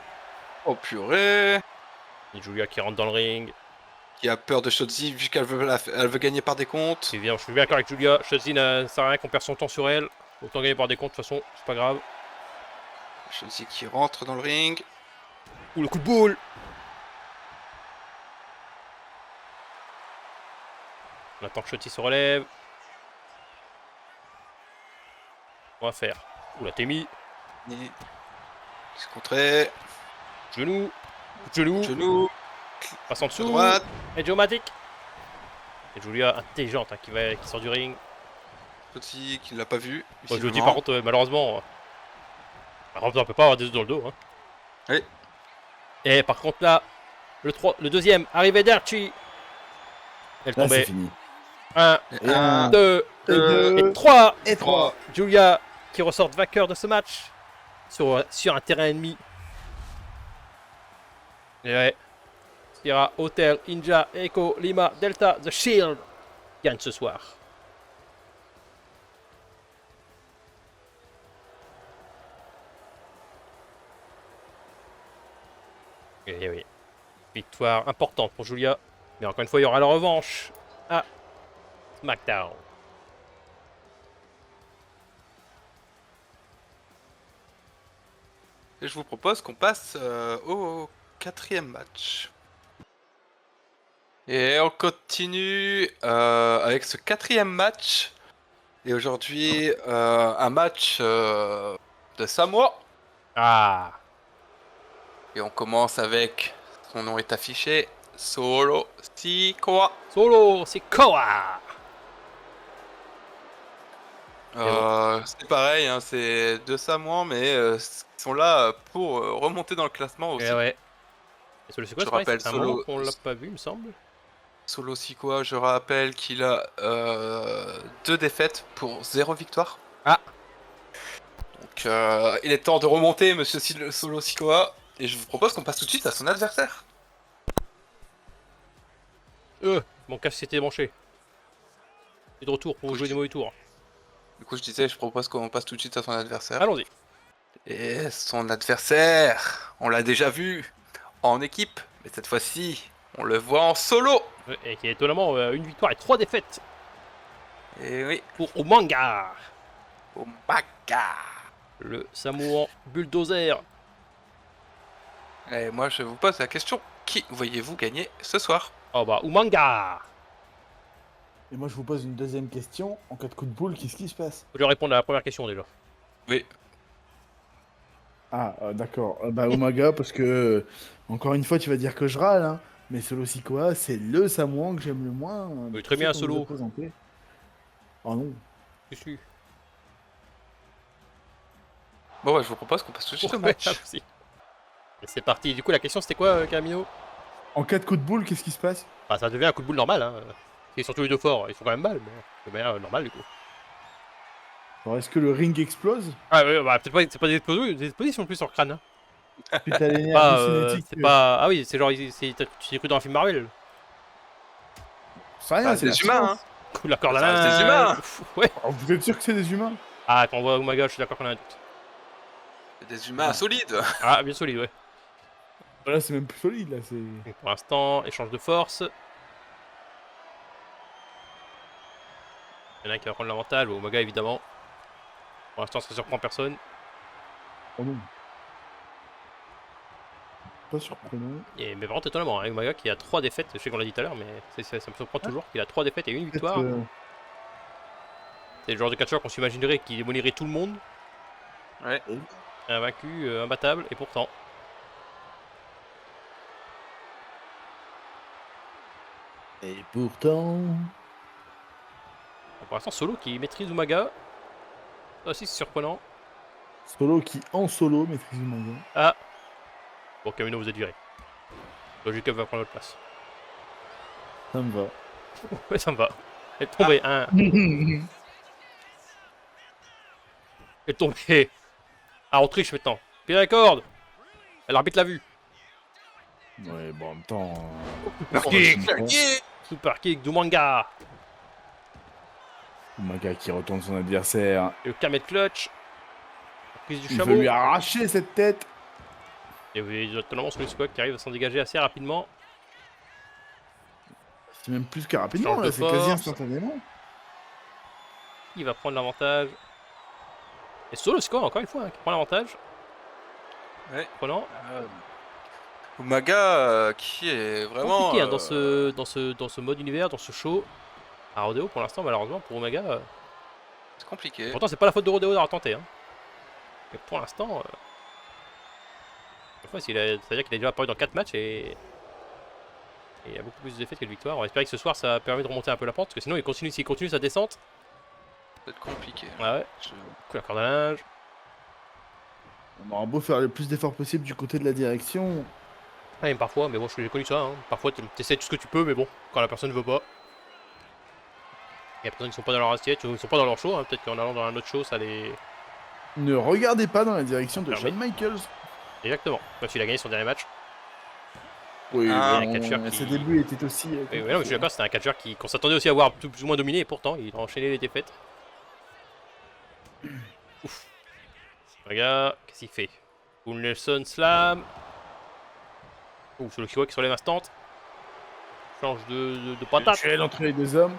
Oh purée. Et Julia qui rentre dans le ring. Qui a peur de Shotzi vu qu'elle veut, elle veut gagner par des comptes. C'est bien, je suis bien d'accord avec Julia. Shotzi ne sert à rien qu'on perd son temps sur elle. Autant gagner par des comptes, de toute façon, c'est pas grave. Shotzi qui rentre dans le ring. Ouh, le coup de boule. On attend que Shotzi se relève. On va faire. Ouh, la Temi. Se contrer. Genou. Genou. Genou. Passe en À dessous. droite. Et Geomatic. Et Julia intelligente hein, qui sort du ring. Shotzi qui ne l'a pas vu. Moi, je le dis par contre, malheureusement. On peut pas avoir des œufs dans le dos. Hein. Oui. Et par contre là, le deuxième, Arrivederci. Elle Là, c'est tombait. fini. 1, Et un, 2 deux, et 3. et 3. Julia qui ressort vainqueur de ce match sur un terrain ennemi. Et ouais. Sierra, Hotel, Inja, Echo, Lima, Delta, The Shield gagne ce soir. Et oui. Victoire importante pour Julia. Mais encore une fois, il y aura la revanche à SmackDown. Et je vous propose qu'on passe au 4e match. Et on continue avec ce 4e match. Et aujourd'hui, un match de Samoa. Ah. Et on commence avec, son nom est affiché, Solo Sikoa. Solo, c'est Koa. C'est pareil, hein, c'est deux Samoans, mais ils sont là pour remonter dans le classement aussi. Et ouais. Et Solo Sikoa, Je c'est pareil, rappelle, c'est un Solo- moment qu'on l'a pas vu, il me semble. Solo Sikoa, je rappelle qu'il a 2 défaites pour 0 victoire. Ah. Donc il est temps de remonter, monsieur Solo Sikoa. Et je vous propose qu'on passe tout de suite à son adversaire. Mon casque s'était débranché. Et de retour pour jouer des mauvais tours. Du coup, je propose qu'on passe tout de suite à son adversaire. Allons-y. Et son adversaire, on l'a déjà vu en équipe, mais cette fois-ci, on le voit en solo. Et qui est étonnamment une victoire et 3 défaites Et oui, pour Umanga. Umanga. Le Samoan bulldozer. Et moi, je vous pose la question, qui voyez-vous gagner ce soir? Oh bah Umanga. Et moi, je vous pose une deuxième question. En cas de coup de boule, qu'est-ce qui se passe? Je vais répondre à la première question déjà. Oui, Ah, d'accord. Bah, Umaga, parce que, encore une fois, tu vas dire que je râle, hein. Mais Solo Sikoa, c'est le Samoan que j'aime le moins. Oui, très bien, Solo. Oh non. Je suis. bon, ouais, je vous propose qu'on passe tout de suite au Ouais, match. aussi. Et c'est parti. Du coup, la question c'était quoi, Camino? En cas de coup de boule, qu'est-ce qui se passe? Bah, ça devient un coup de boule normal. Hein. Et surtout les deux forts, ils font quand même mal, mais de manière normale du coup. Alors, est-ce que le ring explose? Ah ouais, bah peut-être pas, c'est pas des explosions plus sur le crâne. Hein. Suite à l'énergie Pas, cinétique. c'est pas. Ah oui, c'est genre, tu t'es cru dans un film Marvel. C'est rien, Ah, c'est c'est la des humains, science. Coup de la corde à Ça reste linge. des humains. Ouais. Alors, vous êtes sûr que c'est des humains? Ah, quand on voit Umaga, je suis d'accord qu'on a un doute. C'est des humains solides. Ah, bien solide, ouais. Là, c'est même plus solide, là. C'est... Donc, pour l'instant, échange de force. Il y en a un qui va prendre l'avantage, Umaga évidemment. Pour l'instant, ça surprend personne. Oh non. Pas surprenant. Et, mais vraiment étonnamment, hein, Umaga qui a 3 défaites, je sais qu'on l'a dit tout à l'heure, mais ça me surprend toujours qu'il a 3 défaites et 1 victoire. Peut-être, C'est le genre de catcheur qu'on s'imaginerait qui démolirait tout le monde. Ouais. Invaincu, imbattable, et pourtant. Et pourtant... Pour l'instant, Solo qui maîtrise Umaga. Ça aussi, c'est surprenant. Solo qui, en solo, maîtrise Umaga. Ah. Bon, Camino, vous êtes viré. Logic Up va prendre votre place. Ça me va. Ouais, ça me va. Elle est tombée, hein. Elle est tombée. Ah, on triche maintenant. Pied à la corde. L'arbitre l'a vu. Ouais, bon, en même temps... Super kick. Super kick d'Umanga. Umaga qui retourne son adversaire. Et le camel clutch. Prise du Il chameau. veut lui arracher cette tête. Et oui, étonnamment, Solo Sikoa qui arrive à s'en dégager assez rapidement. C'est même plus que rapidement, Change là. de C'est quasi force. instantanément. Il va prendre l'avantage. Et Solo Sikoa, encore une fois, hein, qui prend l'avantage. Ouais. Prenant. Umaga qui est vraiment... Compliqué hein, dans ce mode univers, dans ce show. À Rodeo, pour l'instant, malheureusement, pour Umaga. C'est compliqué. Pourtant, c'est pas la faute de Rodeo d'avoir tenté. Hein. Mais pour l'instant. C'est-à-dire qu'il a déjà apparu dans 4 matchs et il y a beaucoup plus de défaites que de victoires. On va espérer que ce soir ça permet de remonter un peu la pente parce que sinon s'il continue sa descente. Ça va être compliqué. Ah ouais. Je- Coup la corde à linge. On aura beau faire le plus d'efforts possible du côté de la direction. Ah, même parfois, mais bon, j'ai connu ça. Hein. Parfois, tu essaies tout ce que tu peux, mais bon, quand la personne ne veut pas. Il y a personnes qui sont pas dans leur assiette, ils sont pas dans leur show. Hein. Peut-être qu'en allant dans un autre show, ça les. Ne regardez pas dans la direction de Permet. Shawn Michaels. Exactement. Même s'il a gagné son dernier match. Oui, Ah, un catcheur qui- ses débuts étaient aussi... Oui, non, mais je suis d'accord, c'était un catcheur qu'on s'attendait aussi à voir plus ou moins dominé, et pourtant, il a enchaîné les défaites. Ouf. Regarde, qu'est-ce qu'il fait? Bull Nelson Slam. Ouh, Solo Sikoa qui se relève instant. Change de patate. Duel entre les deux hommes.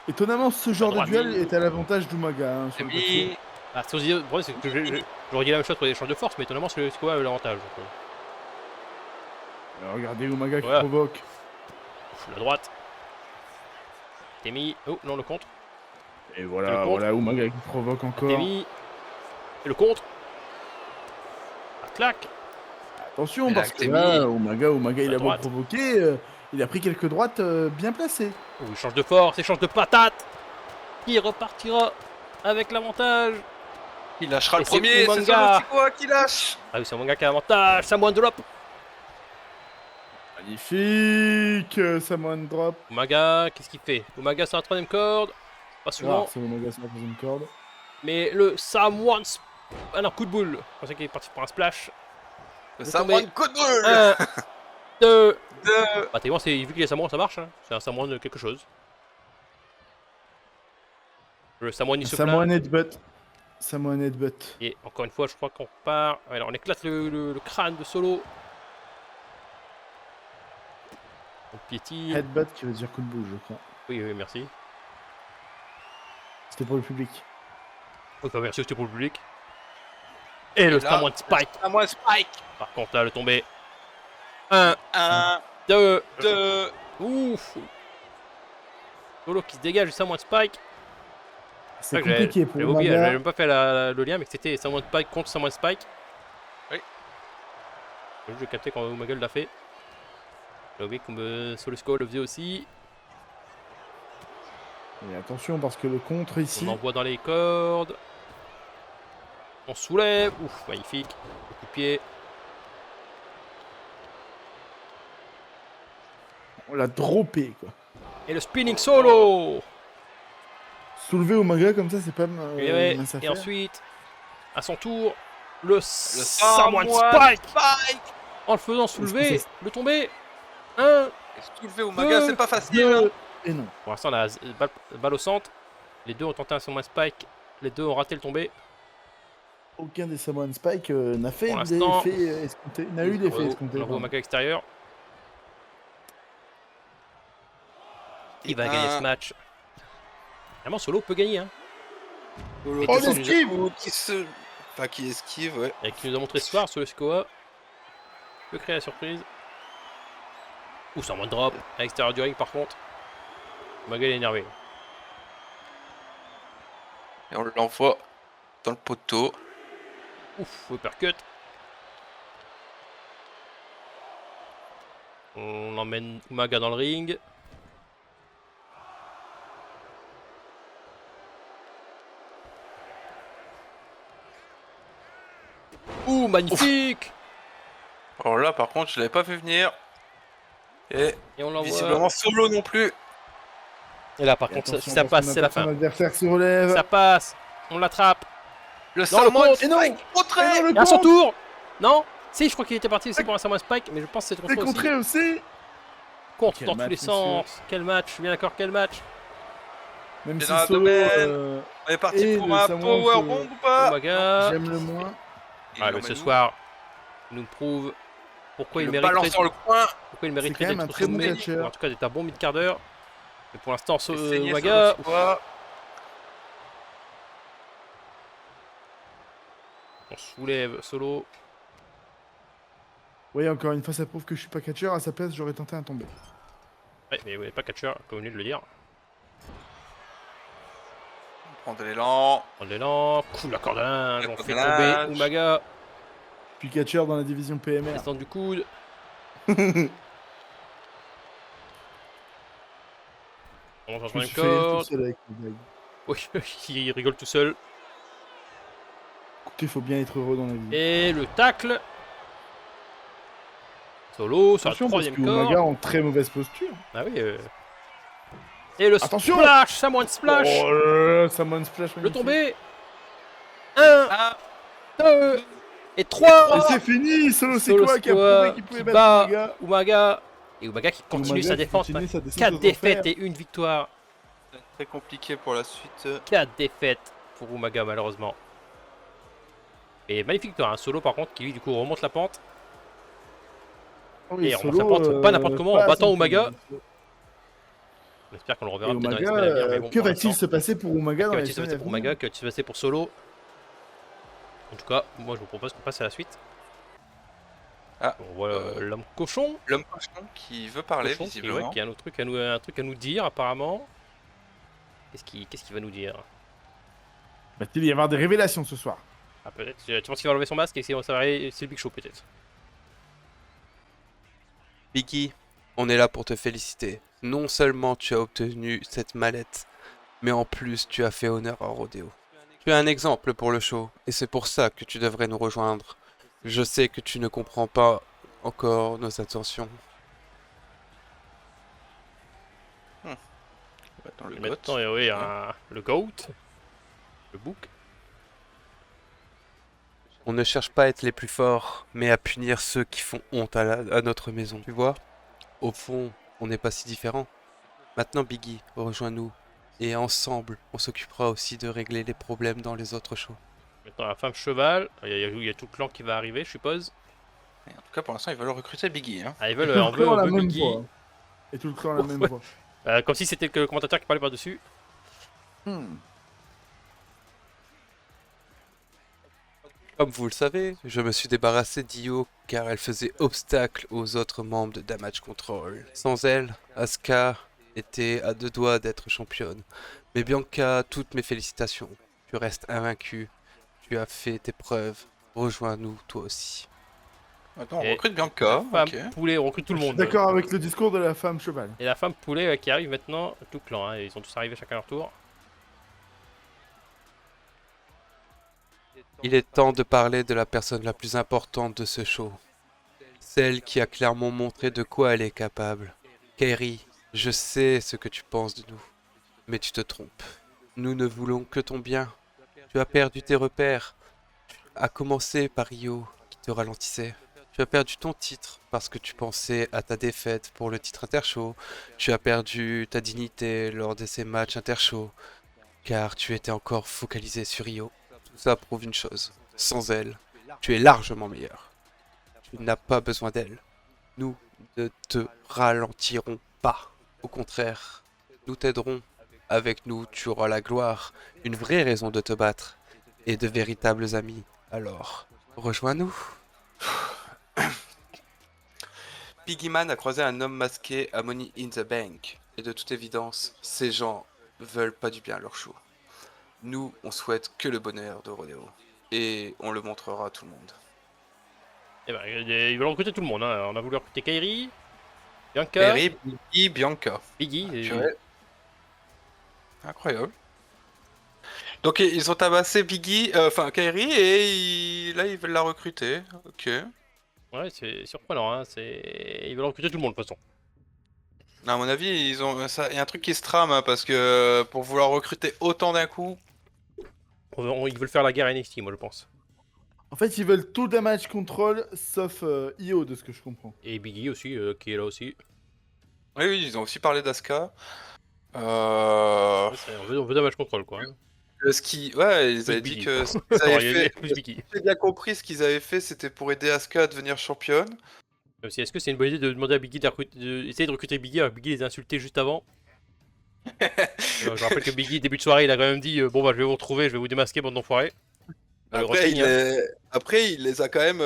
Étonnamment, ce genre de droite. duel est à l'avantage d'Umaga. Hein, sur C'est le mis. papier. Ah, c'est aussi, le problème, c'est que j'aurais dit la même chose pour les échanges de force, mais étonnamment, Solo Sikoa a eu l'avantage. donc, Regardez Umaga qui Voilà. provoque. ouf, la droite. T'es mis. Oh, non, le contre. Et Le voilà, contre. voilà Umaga qui provoque encore. T'es mis. Et le contre. Ah, clac. Attention, Et là, parce que Temi- là, Umaga, il La a beau droite. provoquer, il a pris quelques droites bien placées. Oh, il change de force, échange de patate. Qui repartira avec l'avantage. Il lâchera Et le c'est premier, c'est Umanga. Solo Sikoa qui lâche. Ah oui, c'est Umanga qui a l'avantage. Samoan drop. Magnifique. Samoan drop. Umaga, qu'est-ce qu'il fait? Umaga sur la troisième corde. Pas souvent. C'est Umaga sur la deuxième corde. Mais le Samoan... Ah non, coup de boule. Je pensais qu'il est parti pour un splash. Le Vous Samoan tombez. coup de boule 1, 2... Deux. Bah, tellement, vu qu'il est Samoan, ça marche. Hein. C'est un Samoan de quelque chose. Le Samoan, il se plaint. Samoan headbutt. Samoan headbutt. Et encore une fois, je crois qu'on part. Alors, on éclate le crâne de Solo. On piétine. Headbutt qui veut dire coup de boule, je crois. Oui, oui, merci. C'était pour le public. Ok, merci aussi pour le public. Et le là, Samoan Spike. Samoan Spike. Par contre, là, le tombé. 1, 1, 2. 2. Ouf. Solo qui se dégage du Samoan Spike. C'est vrai que compliqué pour J'avais oublié, Umaga. j'avais même pas fait le lien, mais que c'était Samoan Spike contre Samoan Spike. Oui. Je captais quand Umaga l'a fait. J'ai oublié que Solusco le faisait aussi. Et attention parce que le contre ici. On envoie dans les cordes. On soulève. Ouf, magnifique. Le coup de pied. On l'a droppé quoi. Et le spinning solo. Soulever Umaga comme ça, c'est pas Et, ouais, mince à et faire. ensuite, à son tour, le Samoan Samoan Spike. Spike. En le faisant soulever, ça- le tomber. 1. Soulever Umaga, Deux. c'est pas facile. Hein. Et non. Pour l'instant, on a balle au centre. Les deux ont tenté un Samoan Spike. Les deux ont raté le tombé. Aucun des Samoan Spike n'a fait Pour l'instant, l'effet escompté. N'a eu l'effet escompté. On envoie au pardon. Umaga extérieur. Il va gagner ce match. Vraiment, Solo peut gagner. Hein. Solo Oh, qui s'en l'esquive. fout, qui se... Enfin, qui esquive, ouais. Et qui nous a montré ce soir, Solo Sikoa. Peut créer la surprise. Ou sans moins de drop. À l'extérieur du ring, par contre. Umaga est énervé. Et on l'envoie dans le poteau. Ouf, uppercut. On emmène Umaga dans le ring. Ouh, magnifique! Alors là, par contre, je l'avais pas fait venir. Et Et on l'envoie. visiblement Solo non plus. Et là, par Et contre, si attention, ça parce passe, qu'on c'est la attend fin. son adversaire se relève. Ça passe. On l'attrape. Le Non, le Samoan contre. Et non. Spike contré. Et non, le Et à son contre. tour! Non? Si, je crois qu'il était parti aussi pour un Samoan Spike, mais je pense que c'est C'est contre aussi. contré aussi. Contre Quel dans tous match, les monsieur. sens. Quel match, je suis bien d'accord, quel match. Même C'est si dans la Solo, domaine. On est parti et pour le un Samoan powerbomb ou pas? Umaga. j'aime le moins. Il Ah, mais ce l'emmène soir, il nous prouve pourquoi il le mériterait, balance dans le coin. pourquoi il mériterait quand même un d'être très bon sommé, catcheur. ou en tout cas d'être un bon mid-quart d'heure. Mais pour l'instant, Essayez Umaga, Solo Sikoa. on soulève Solo. Oui, encore une fois, ça prouve que je suis pas catcheur. À sa place, j'aurais tenté un tomber. Ouais, mais vous n'êtes pas catcheur, comme vous venez de le dire. On prend de l'élan. On l'élan, coup la corde à linge, La on corde fait à tomber linge. Umaga, Je suis catcheur dans la division PMR. descente du coude. On change Je me une suis fait tout corde. seul avec les blagues. Oui, il rigole tout seul. Écoutez, il faut bien être heureux dans la vie. Et le tacle. Solo sur la Attention, parce troisième que corde. Umaga en très mauvaise posture. Ah oui. Et le Attention. splash, Samoan splash. Oh là là, Samoan Splash. Le magnifique. tombé. 1, Ah, 2 et 3. Et c'est fini. Solo Solo Sikoa qui a Sikoa prouvé qu'il pouvait qui battre bat Umaga. Umaga. Et Umaga qui continue Umaga sa qui défense. continue sa descente 4 aux défaites enfers. et 1 victoire. très compliqué pour la suite. 4 défaites pour Umaga malheureusement. Et magnifique victoire. Un Solo par contre qui lui du coup remonte la pente. Oui, Et on Solo, s'apporte pas n'importe comment en pas à battant son Umaga. tour. On espère qu'on le Et reverra peut-être dans les Umaga, semaines à venir. Mais bon, que pour va-t-il l'instant, se passer pour Umaga que dans les va-t-il se semaines passer à pour venir? Umaga? Que va-t-il se passer pour Solo? En tout cas, moi je vous propose qu'on passe à la suite. Ah, On voit l'homme cochon. L'homme cochon qui veut parler, Cochon qui, visiblement. ouais, qui a un truc à nous dire apparemment. Qu'est-ce qu'il va nous dire? Va-t-il y avoir des révélations ce soir? Ah peut-être. Tu penses qu'il va enlever son masque et que c'est le Big Show peut-être? Biggie, on est là pour te féliciter. Non seulement tu as obtenu cette mallette, mais en plus tu as fait honneur à Rodeo. Tu es un exemple pour le show, et c'est pour ça que tu devrais nous rejoindre. Je sais que tu ne comprends pas encore nos intentions, dans le Et GOAT. maintenant, oui, le GOAT. Le book. On ne cherche pas à être les plus forts, mais à punir ceux qui font honte à notre maison. Tu vois? Au fond, on n'est pas si différents. Maintenant, Biggie, rejoins-nous. Et ensemble, on s'occupera aussi de régler les problèmes dans les autres shows. Maintenant, la femme cheval. Il y a tout le clan qui va arriver, je suppose. Et en tout cas, pour l'instant, ils veulent recruter Biggie. Hein. Ah, ils Et veulent, tout le on veut, clan a on la veut même Biggie. voix. Et tout le clan a la même Ouais. voix. Comme si c'était le commentateur qui parlait par-dessus. Comme vous le savez, je me suis débarrassé d'Io car elle faisait obstacle aux autres membres de Damage Control. Sans elle, Asuka était à 2 doigts d'être championne. Mais Bianca, toutes mes félicitations. Tu restes invaincue. Tu as fait tes preuves. Rejoins-nous toi aussi. Maintenant, on Et recrute Bianca. Femme Ok. poulet, on recrute tout le Je suis monde. d'accord avec le discours de la femme cheval. Et la femme poulet qui arrive maintenant, tout le clan. Hein. Ils sont tous arrivés chacun à leur tour. Il est temps de parler de la personne la plus importante de ce show. Celle qui a clairement montré de quoi elle est capable. Kairi, je sais ce que tu penses de nous. Mais tu te trompes. Nous ne voulons que ton bien. Tu as perdu tes repères. À commencer par Rio, qui te ralentissait. Tu as perdu ton titre parce que tu pensais à ta défaite pour le titre intershow. Tu as perdu ta dignité lors de ces matchs intershow, car tu étais encore focalisé sur Rio. Tout ça prouve une chose. Sans elle, tu es largement meilleur. Tu n'as pas besoin d'elle. Nous ne te ralentirons pas. Au contraire, nous t'aiderons. Avec nous, tu auras la gloire, une vraie raison de te battre, et de véritables amis. Alors, rejoins-nous. Biggie Man a croisé un homme masqué à Money in the Bank. Et de toute évidence, ces gens veulent pas du bien à leur show. Nous, on souhaite que le bonheur de Rodeo. Et on le montrera à tout le monde. Et ben, ils veulent recruter tout le monde. Hein. On a voulu recruter Kairi, Bianca, Kairi, Biggie, Bianca. Biggie. Purée. Incroyable. Donc ils ont tabassé Biggie, enfin Kairi, et là ils veulent la recruter. Ok. Ouais, c'est surprenant. Hein. Ils veulent recruter tout le monde de toute façon. À mon avis, ils ont ça. Il y a un truc qui se trame hein, parce que pour vouloir recruter autant d'un coup. Ils veulent faire la guerre à NXT, moi je pense. En fait, ils veulent tout damage control sauf IO, de ce que je comprends. Et Biggie aussi, qui est là aussi. Oui, oui, ils ont aussi parlé d'Asuka. Ouais, on veut damage control quoi. Hein. Ouais, ils Plus avaient Biggie. dit que ce qu'ils avaient fait. Plus Biggie. J'ai bien compris ce qu'ils avaient fait, c'était pour aider Asuka à devenir championne. Est-ce que c'est une bonne idée de demander à Biggie d'essayer de recruter Biggie alors que Biggie les a insultés juste avant? Je rappelle que Biggie, début de soirée, il a quand même dit bon bah je vais vous retrouver, je vais vous démasquer, bande d'enfoirés. Après, il les a quand même.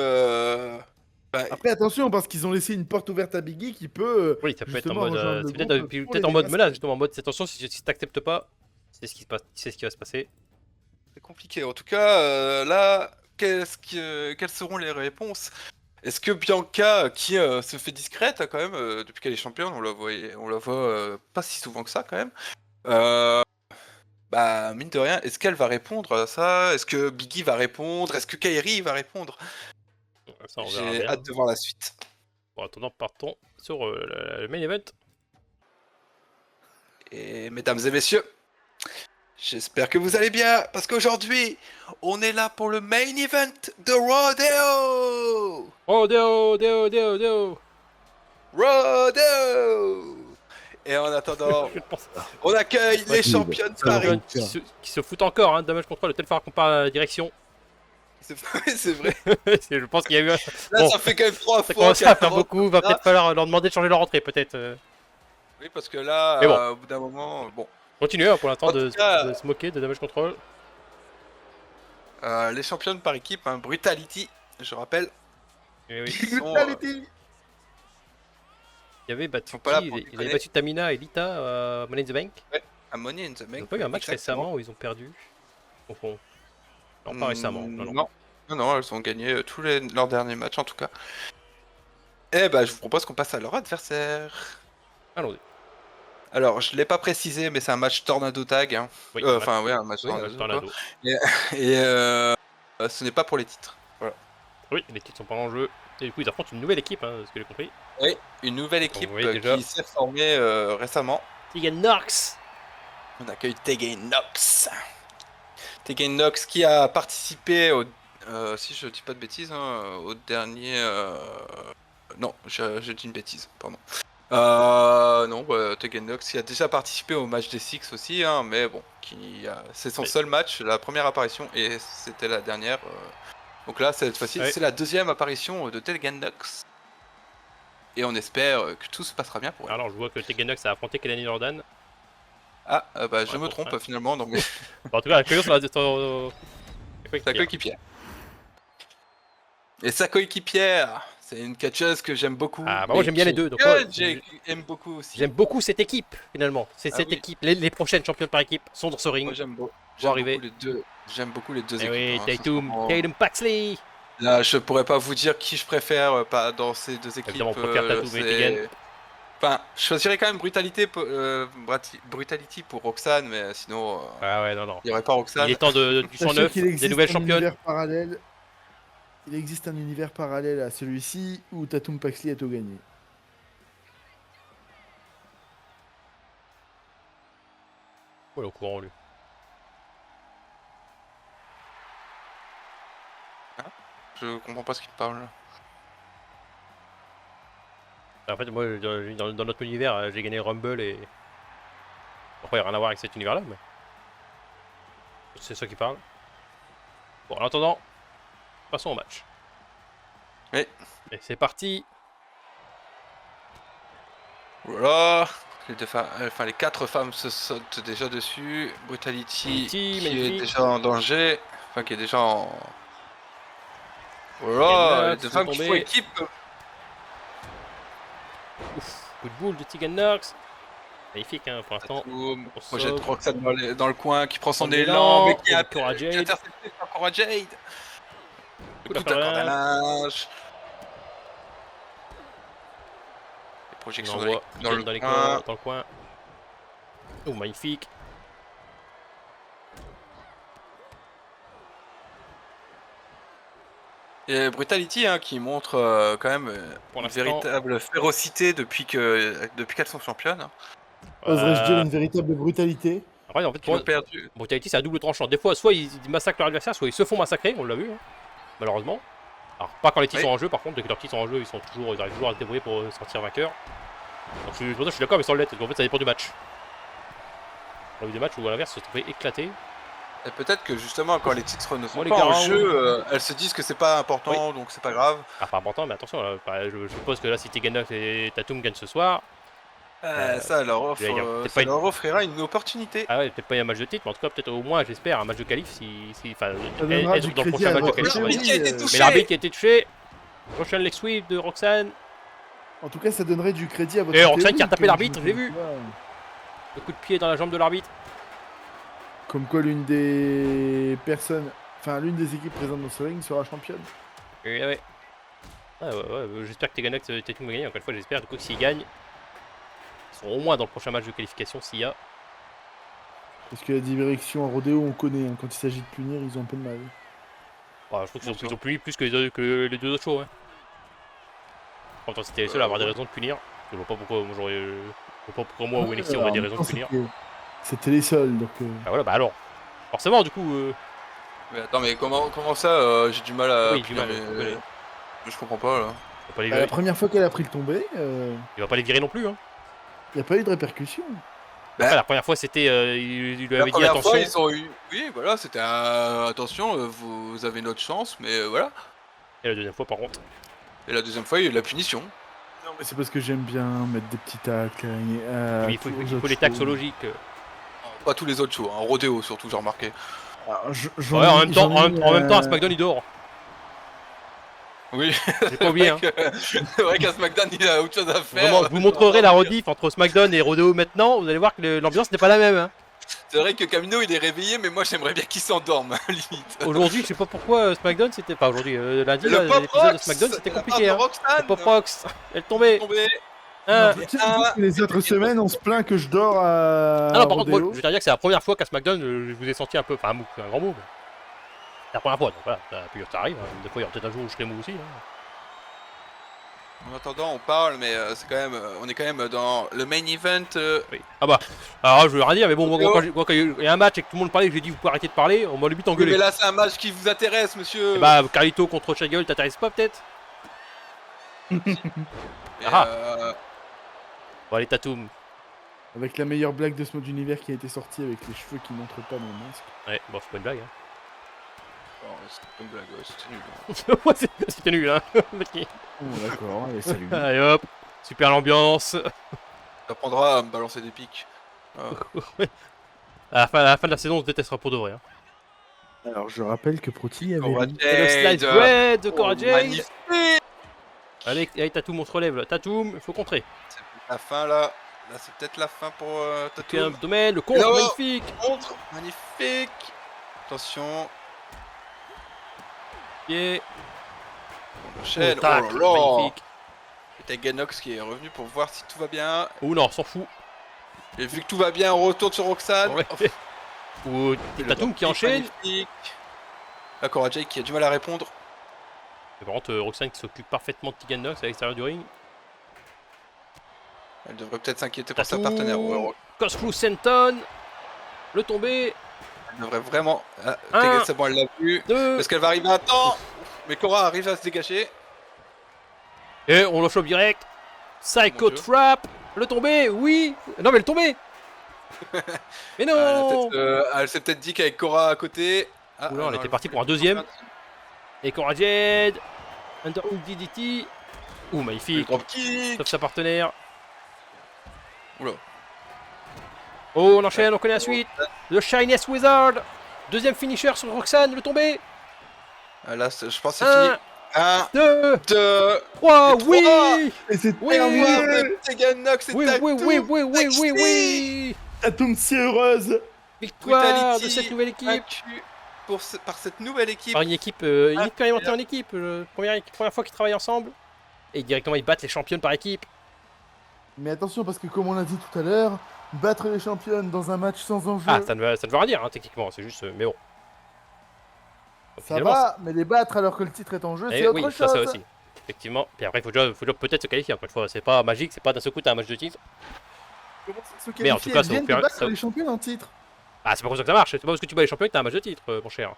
Après, attention, parce qu'ils ont laissé une porte ouverte à Biggie qui peut. Oui, ça peut être en justement mode. rejoindre le C'est groupe peut-être pour les en mode démasquer. menace, justement, en mode attention, si t'acceptes pas, c'est ce qui se passe, c'est ce qui va se passer. C'est compliqué. En tout cas, là, quelles seront les réponses? Est-ce que Bianca, qui se fait discrète quand même, depuis qu'elle est championne, on la voit pas si souvent que ça quand même. Bah mine de rien, est-ce qu'elle va répondre à ça? Est-ce que Biggie va répondre? Est-ce que Kairi va répondre? Ça, on verra J'ai bien. hâte de voir la suite. Bon, attendant, partons sur le main event. Et mesdames et messieurs, j'espère que vous allez bien, parce qu'aujourd'hui, on est là pour le main event de Rodeo! Oh, Deo! Rodeo! Et en attendant, Je pense on accueille les championnes Paris. qui se foutent encore, hein, damage control, de telle fois qu'on part à la direction. C'est vrai. Je pense qu'il y a eu un... Là, Bon, ça fait quand même 3 ça fois. commence à faire qu'elle beaucoup, va peut-être falloir leur demander de changer leur entrée, peut-être. Oui, parce que là, Mais bon. au bout d'un moment, bon. Continuez hein, pour l'instant En tout cas- de se moquer de damage control. Les championnes par équipe, hein, Brutality, je rappelle. Et oui. Ils sont, Il y avait battu sont pas là qui pour Ils avaient déconner. battu Tamina et Lita Money in the Bank. à Money in the Bank. Ils n'ont pas eu un match exactement. récemment où ils ont perdu. Au fond. Non, pas récemment. Non. Non, elles ont gagné tous leurs derniers matchs en tout cas. Eh bah, je vous propose qu'on passe à leur adversaire. Allons-y. Alors, je l'ai pas précisé, mais c'est un match Tornado Tag. Hein. Oui, Enfin, ouais, un match oui, Tornado. Tornado. quoi. Et ce n'est pas pour les titres. Voilà. Oui, les titres sont pas en jeu. Et du coup, ils affrontent une nouvelle équipe, hein, ce que j'ai compris. Oui, une nouvelle équipe oui, déjà. qui s'est formée récemment. Tegan Nox On accueille Tegan Nox. Tegan Nox qui a participé au... si je dis pas de bêtises, hein, au dernier... Non, je dis une bêtise, pardon. Non, Tegan Nox qui a déjà participé au match des Six aussi, hein, mais bon, c'est son seul match, la première apparition, et c'était la dernière. Donc là, cette fois-ci, c'est la deuxième apparition de Tegan Nox. Et on espère que tout se passera bien pour elle. Alors, je vois que Tegan Nox a affronté Kelani Jordan. Ah, je me trompe finalement, donc... En tout cas, accueillons sur sa coéquipière. Et sa coéquipière, c'est une catcheuse que j'aime beaucoup. Ah, bah moi j'aime bien les deux. Donc j'aime beaucoup aussi. J'aime beaucoup cette équipe, finalement. C'est cette équipe. Les prochaines championnes par équipe sont dans ce ring. Moi j'aime beaucoup les deux. J'aime beaucoup les deux équipes. Oui, Tatum Paxley. Là, je pourrais pas vous dire qui je préfère dans ces deux équipes. Évidemment, on préfère Tatum et Tegan. Enfin, je choisirais quand même Brutality pour Roxane, mais sinon... Ah ouais, non. Il n'y aurait pas Roxane. Il est temps du 109, des nouvelles championnes. Il existe un univers parallèle à celui-ci où Tatum Paxley a tout gagné. Ouais, au courant, lui. Je comprends pas ce qu'il parle. En fait, moi, dans notre univers, j'ai gagné Rumble et... Après, il n'y a rien à voir avec cet univers-là, mais... C'est ça qui parle. Bon, en attendant, passons au match. Oui. Et c'est parti. Voilà. Les quatre femmes se sautent déjà dessus. Brutality qui est déjà en danger. Enfin, qui est déjà en... Voilà, les deux femmes qui font équipe. Ouf, coup de boule de Tegan Nox. Magnifique, hein, pour l'instant. Projette Roxane dans le coin qui prend son élan, mais qui a intercepté par Cora Jade. Coup de corde à linge. Les projections dans le coin. Oh, magnifique. Et Brutality qui montre quand même une véritable férocité depuis qu'elles sont championnes. Oserais-je dire une véritable brutalité? Après, en fait, Brutality c'est à double tranchant. Des fois, soit ils massacrent leur adversaire, soit ils se font massacrer, on l'a vu, hein, malheureusement. Alors, pas quand les titres sont en jeu, par contre, dès que leurs titres sont en jeu, ils arrivent toujours à se débrouiller pour sortir vainqueurs. Donc, je suis d'accord, mais sans le lettre, parce qu'en fait, ça dépend du match. On a eu des matchs où à l'inverse, ça se trouvait éclaté. Et peut-être que justement, quand les titres ne sont pas en jeu, elles se disent que c'est pas important, donc c'est pas grave. Ah, pas important, mais attention, je suppose que là, si Tegan Nox et Tatum gagnent ce soir, ça leur offrira une opportunité. Ah ouais, peut-être pas un match de titre, mais en tout cas, peut-être au moins, j'espère, un match de qualif. Enfin, être dans le prochain match de qualif. Mais l'arbitre qui a été touché. Prochain leg sweep de Roxane. En tout cas, ça donnerait du crédit à votre. Et Roxane qui a tapé l'arbitre, j'ai vu. Le coup de pied dans la jambe de l'arbitre. Comme quoi l'une des personnes, enfin l'une des équipes présentes dans ce ring sera championne. Et ouais. Ah ouais, j'espère que Tegan Nox et Tatum vont gagner. Encore une fois, j'espère du coup que s'ils gagnent, ils seront au moins dans le prochain match de qualification s'il y a. Parce que la direction en rodéo, on connaît. Quand il s'agit de punir, ils ont un peu de mal. Ouais, je trouve qu'ils ont puni plus que les deux autres shows. Ouais. En même temps, c'était les seuls à avoir des raisons de punir. Je vois pas pourquoi moi ou NXT on aurait des raisons de punir. C'était les seuls, donc... Bah voilà, bah alors. Forcément, du coup... Mais attends, mais comment ça j'ai du mal à... Oui, du mal. Je comprends pas, là. La première fois qu'elle a pris le tombé... Il va pas les virer non plus, hein. Il n'y a pas eu de répercussions. Après, la première fois, c'était... il lui avait dit attention. La première fois, ils ont eu... Oui, voilà, c'était... attention, vous avez notre chance, mais voilà. Et la deuxième fois, par contre. Et la deuxième fois, il y a eu de la punition. Non, mais c'est parce que j'aime bien mettre des petits tacles. Mais il faut les tacles logiques. Pas tous les autres shows, hein. Rodéo surtout, j'ai remarqué. Ouais, en même temps, à SmackDown, il dort. Oui, j'ai pas oublié. C'est vrai qu'à SmackDown, il a autre chose à faire. Vraiment, je vous montrerai la rediff entre SmackDown et Rodeo maintenant. Vous allez voir que l'ambiance n'est pas la même. Hein. C'est vrai que Camino il est réveillé, mais moi j'aimerais bien qu'il s'endorme, limite. Aujourd'hui, je sais pas pourquoi SmackDown c'était pas aujourd'hui. Lundi, l'épisode de SmackDown c'était compliqué. Hein. Le Pop Rocks, elle tombait. Les autres semaines, on se plaint que je dors à. Ah non, par contre, moi, je veux dire que c'est la première fois qu'à SmackDown, je vous ai senti un peu. Enfin, c'est un grand mot. C'est la première fois, donc voilà, ça arrive. Hein. Des fois, il y aura peut-être un jour où je serai mou aussi. Hein. En attendant, on parle, mais c'est quand même, on est quand même dans le main event. Oui. Ah bah, alors je veux rien dire, mais bon, Rodeo. quand il y a un match et que tout le monde parlait, j'ai dit vous pouvez arrêter de parler, on m'a limite Oui, engueulé. mais là, c'est un match qui vous intéresse, monsieur. Et bah, Carlito contre Chagall, t'intéresse pas peut-être? Et, Ah. euh, Bon, allez, Tatum. Avec la meilleure blague de ce mode d'univers qui a été sortie avec les cheveux qui montrent pas dans le masque. Ouais, bon, c'est pas une blague. Hein. oh, c'est pas une blague, ouais, c'était nul. Hein. Ouais, c'était nul, hein. Ok. Oh, d'accord, allez, salut. Allez hop, super l'ambiance. T'apprendras à me balancer des pics. À la fin de la saison, on se détestera pour de vrai. Hein. Alors, je rappelle que Proti avait Cora mis... Et le Jade, slice bread de Cora oh, Jade. magnifique. Allez, Tatum, on se relève. Là. Tatum, il faut contrer. C'est la fin là. Là, c'est peut-être la fin pour Ok, un Tatum. domaine, le contre, Non. magnifique. Contre, magnifique. Attention, Pied, on enchaîne. Oh là tacle, là. magnifique. Et t'as Ganox qui est revenu pour voir si tout va bien. Oh non, on s'en fout. Et vu que tout va bien, on retourne sur Roxane. Ouais. Oh, Ou le Tatum qui drop enchaîne. kick, magnifique. La Cora Jade qui a du mal à répondre. Et par contre, Roxane qui s'occupe parfaitement de Tegan Nox à l'extérieur du ring. Elle devrait peut-être s'inquiéter pour sa Tatum. partenaire. Ouais, Cosflou Senton. Le tombé. elle devrait vraiment. Ah, Un. Tegan, c'est bon, elle l'a vu. 2. Parce qu'elle va arriver à temps. Mais Cora arrive à se dégager. Et on le chope direct. Psycho Mon Dieu. Trap. Le tombé, oui. Non, mais le tombé. Mais non. Elle s'est peut-être dit qu'avec Cora à côté. Ah, Oula, on non, était elle parti fait pour un le deuxième. drop Et Cora Jade. Underhook DDT. Ouh, kick. Le magnifique. drop kick. Sauf sa partenaire. Oula. Oh, on enchaîne, on connaît la suite. The Shiniest Wizard. Deuxième finisher sur Roxane, le tombé. Ah, là, je pense que c'est fini. 1, 1, 2, 2, 3, et oui. Et c'est Oui. terminé. Tegan Nox et Oui, Tatum. oui, oui, oui, oui, oui, oui. Tatum si heureuse. Victoire Brutality de cette nouvelle équipe. vaincu par cette nouvelle équipe. Par une équipe expérimentée en équipe. Première fois qu'ils travaillent ensemble. Et directement, ils battent les championnes par équipe. Mais attention, parce que comme on l'a dit tout à l'heure, battre les championnes dans un match sans enjeu, Ah, ça ne veut rien dire, hein, techniquement. C'est juste. Mais bon. ça Finalement, va, mais les battre alors que le titre est en jeu, Eh c'est autre oui, chose. ça aussi. Effectivement. Puis après, il faut déjà peut-être se qualifier. Encore une fois, c'est pas magique, c'est pas d'un seul coup t'as un match de titre. Comment se Mais en tout qualifier, cas, elles ça viennent vous de fait- battre ça- les championnes en titre. Ah, c'est pas comme ça que ça marche. C'est pas parce que tu bats les champions que t'as un match de titre, mon cher.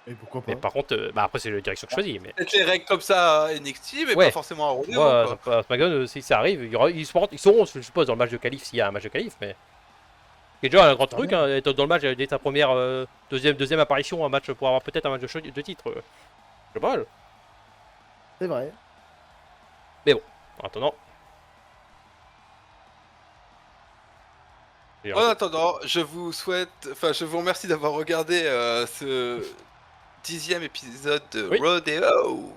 Et pourquoi pas Mais par contre, après, c'est la direction que je choisis. Mais Peut-être les règles comme ça à NXT, mais Ouais. pas forcément à Rodeo. moi, quoi. à SmackDown, si ça arrive, ils sauront, je suppose, dans le match de qualif s'il y a un match de qualif. Mais c'est déjà un grand truc, hein, être dans le match dès ta première, deuxième apparition, un match pour avoir peut-être un match de titre. C'est pas mal. C'est vrai. En attendant. En attendant, je vous remercie d'avoir regardé ce 10e épisode de Oui. Rodeo.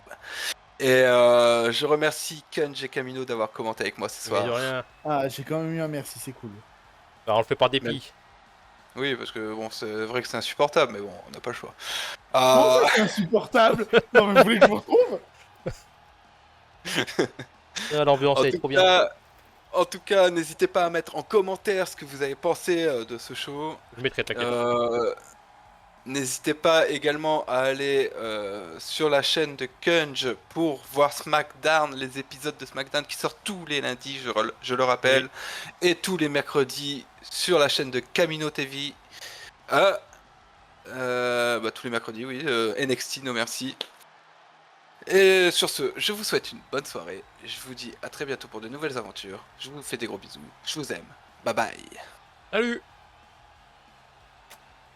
Et je remercie Kunj et Camino d'avoir commenté avec moi ce Mais soir. de rien. Ah, j'ai quand même eu un merci, c'est cool. Alors, on le fait par dépit. Oui, parce que bon, c'est vrai que c'est insupportable, mais bon, on n'a pas le choix. Comment ça, c'est insupportable. Non, mais vous voulez que je vous retrouve? Ah, l'ambiance, elle est trop bien. En tout cas, n'hésitez pas à mettre en commentaire ce que vous avez pensé de ce show. Je mettrai ta N'hésitez pas également à aller sur la chaîne de Kunj pour voir SmackDown, les épisodes de SmackDown qui sortent tous les lundis, je le rappelle, et tous les mercredis sur la chaîne de Camino TV. Tous les mercredis, oui. NXT, no merci. Et sur ce, je vous souhaite une bonne soirée. Je vous dis à très bientôt pour de nouvelles aventures. Je vous fais des gros bisous. Je vous aime. Bye bye. Salut.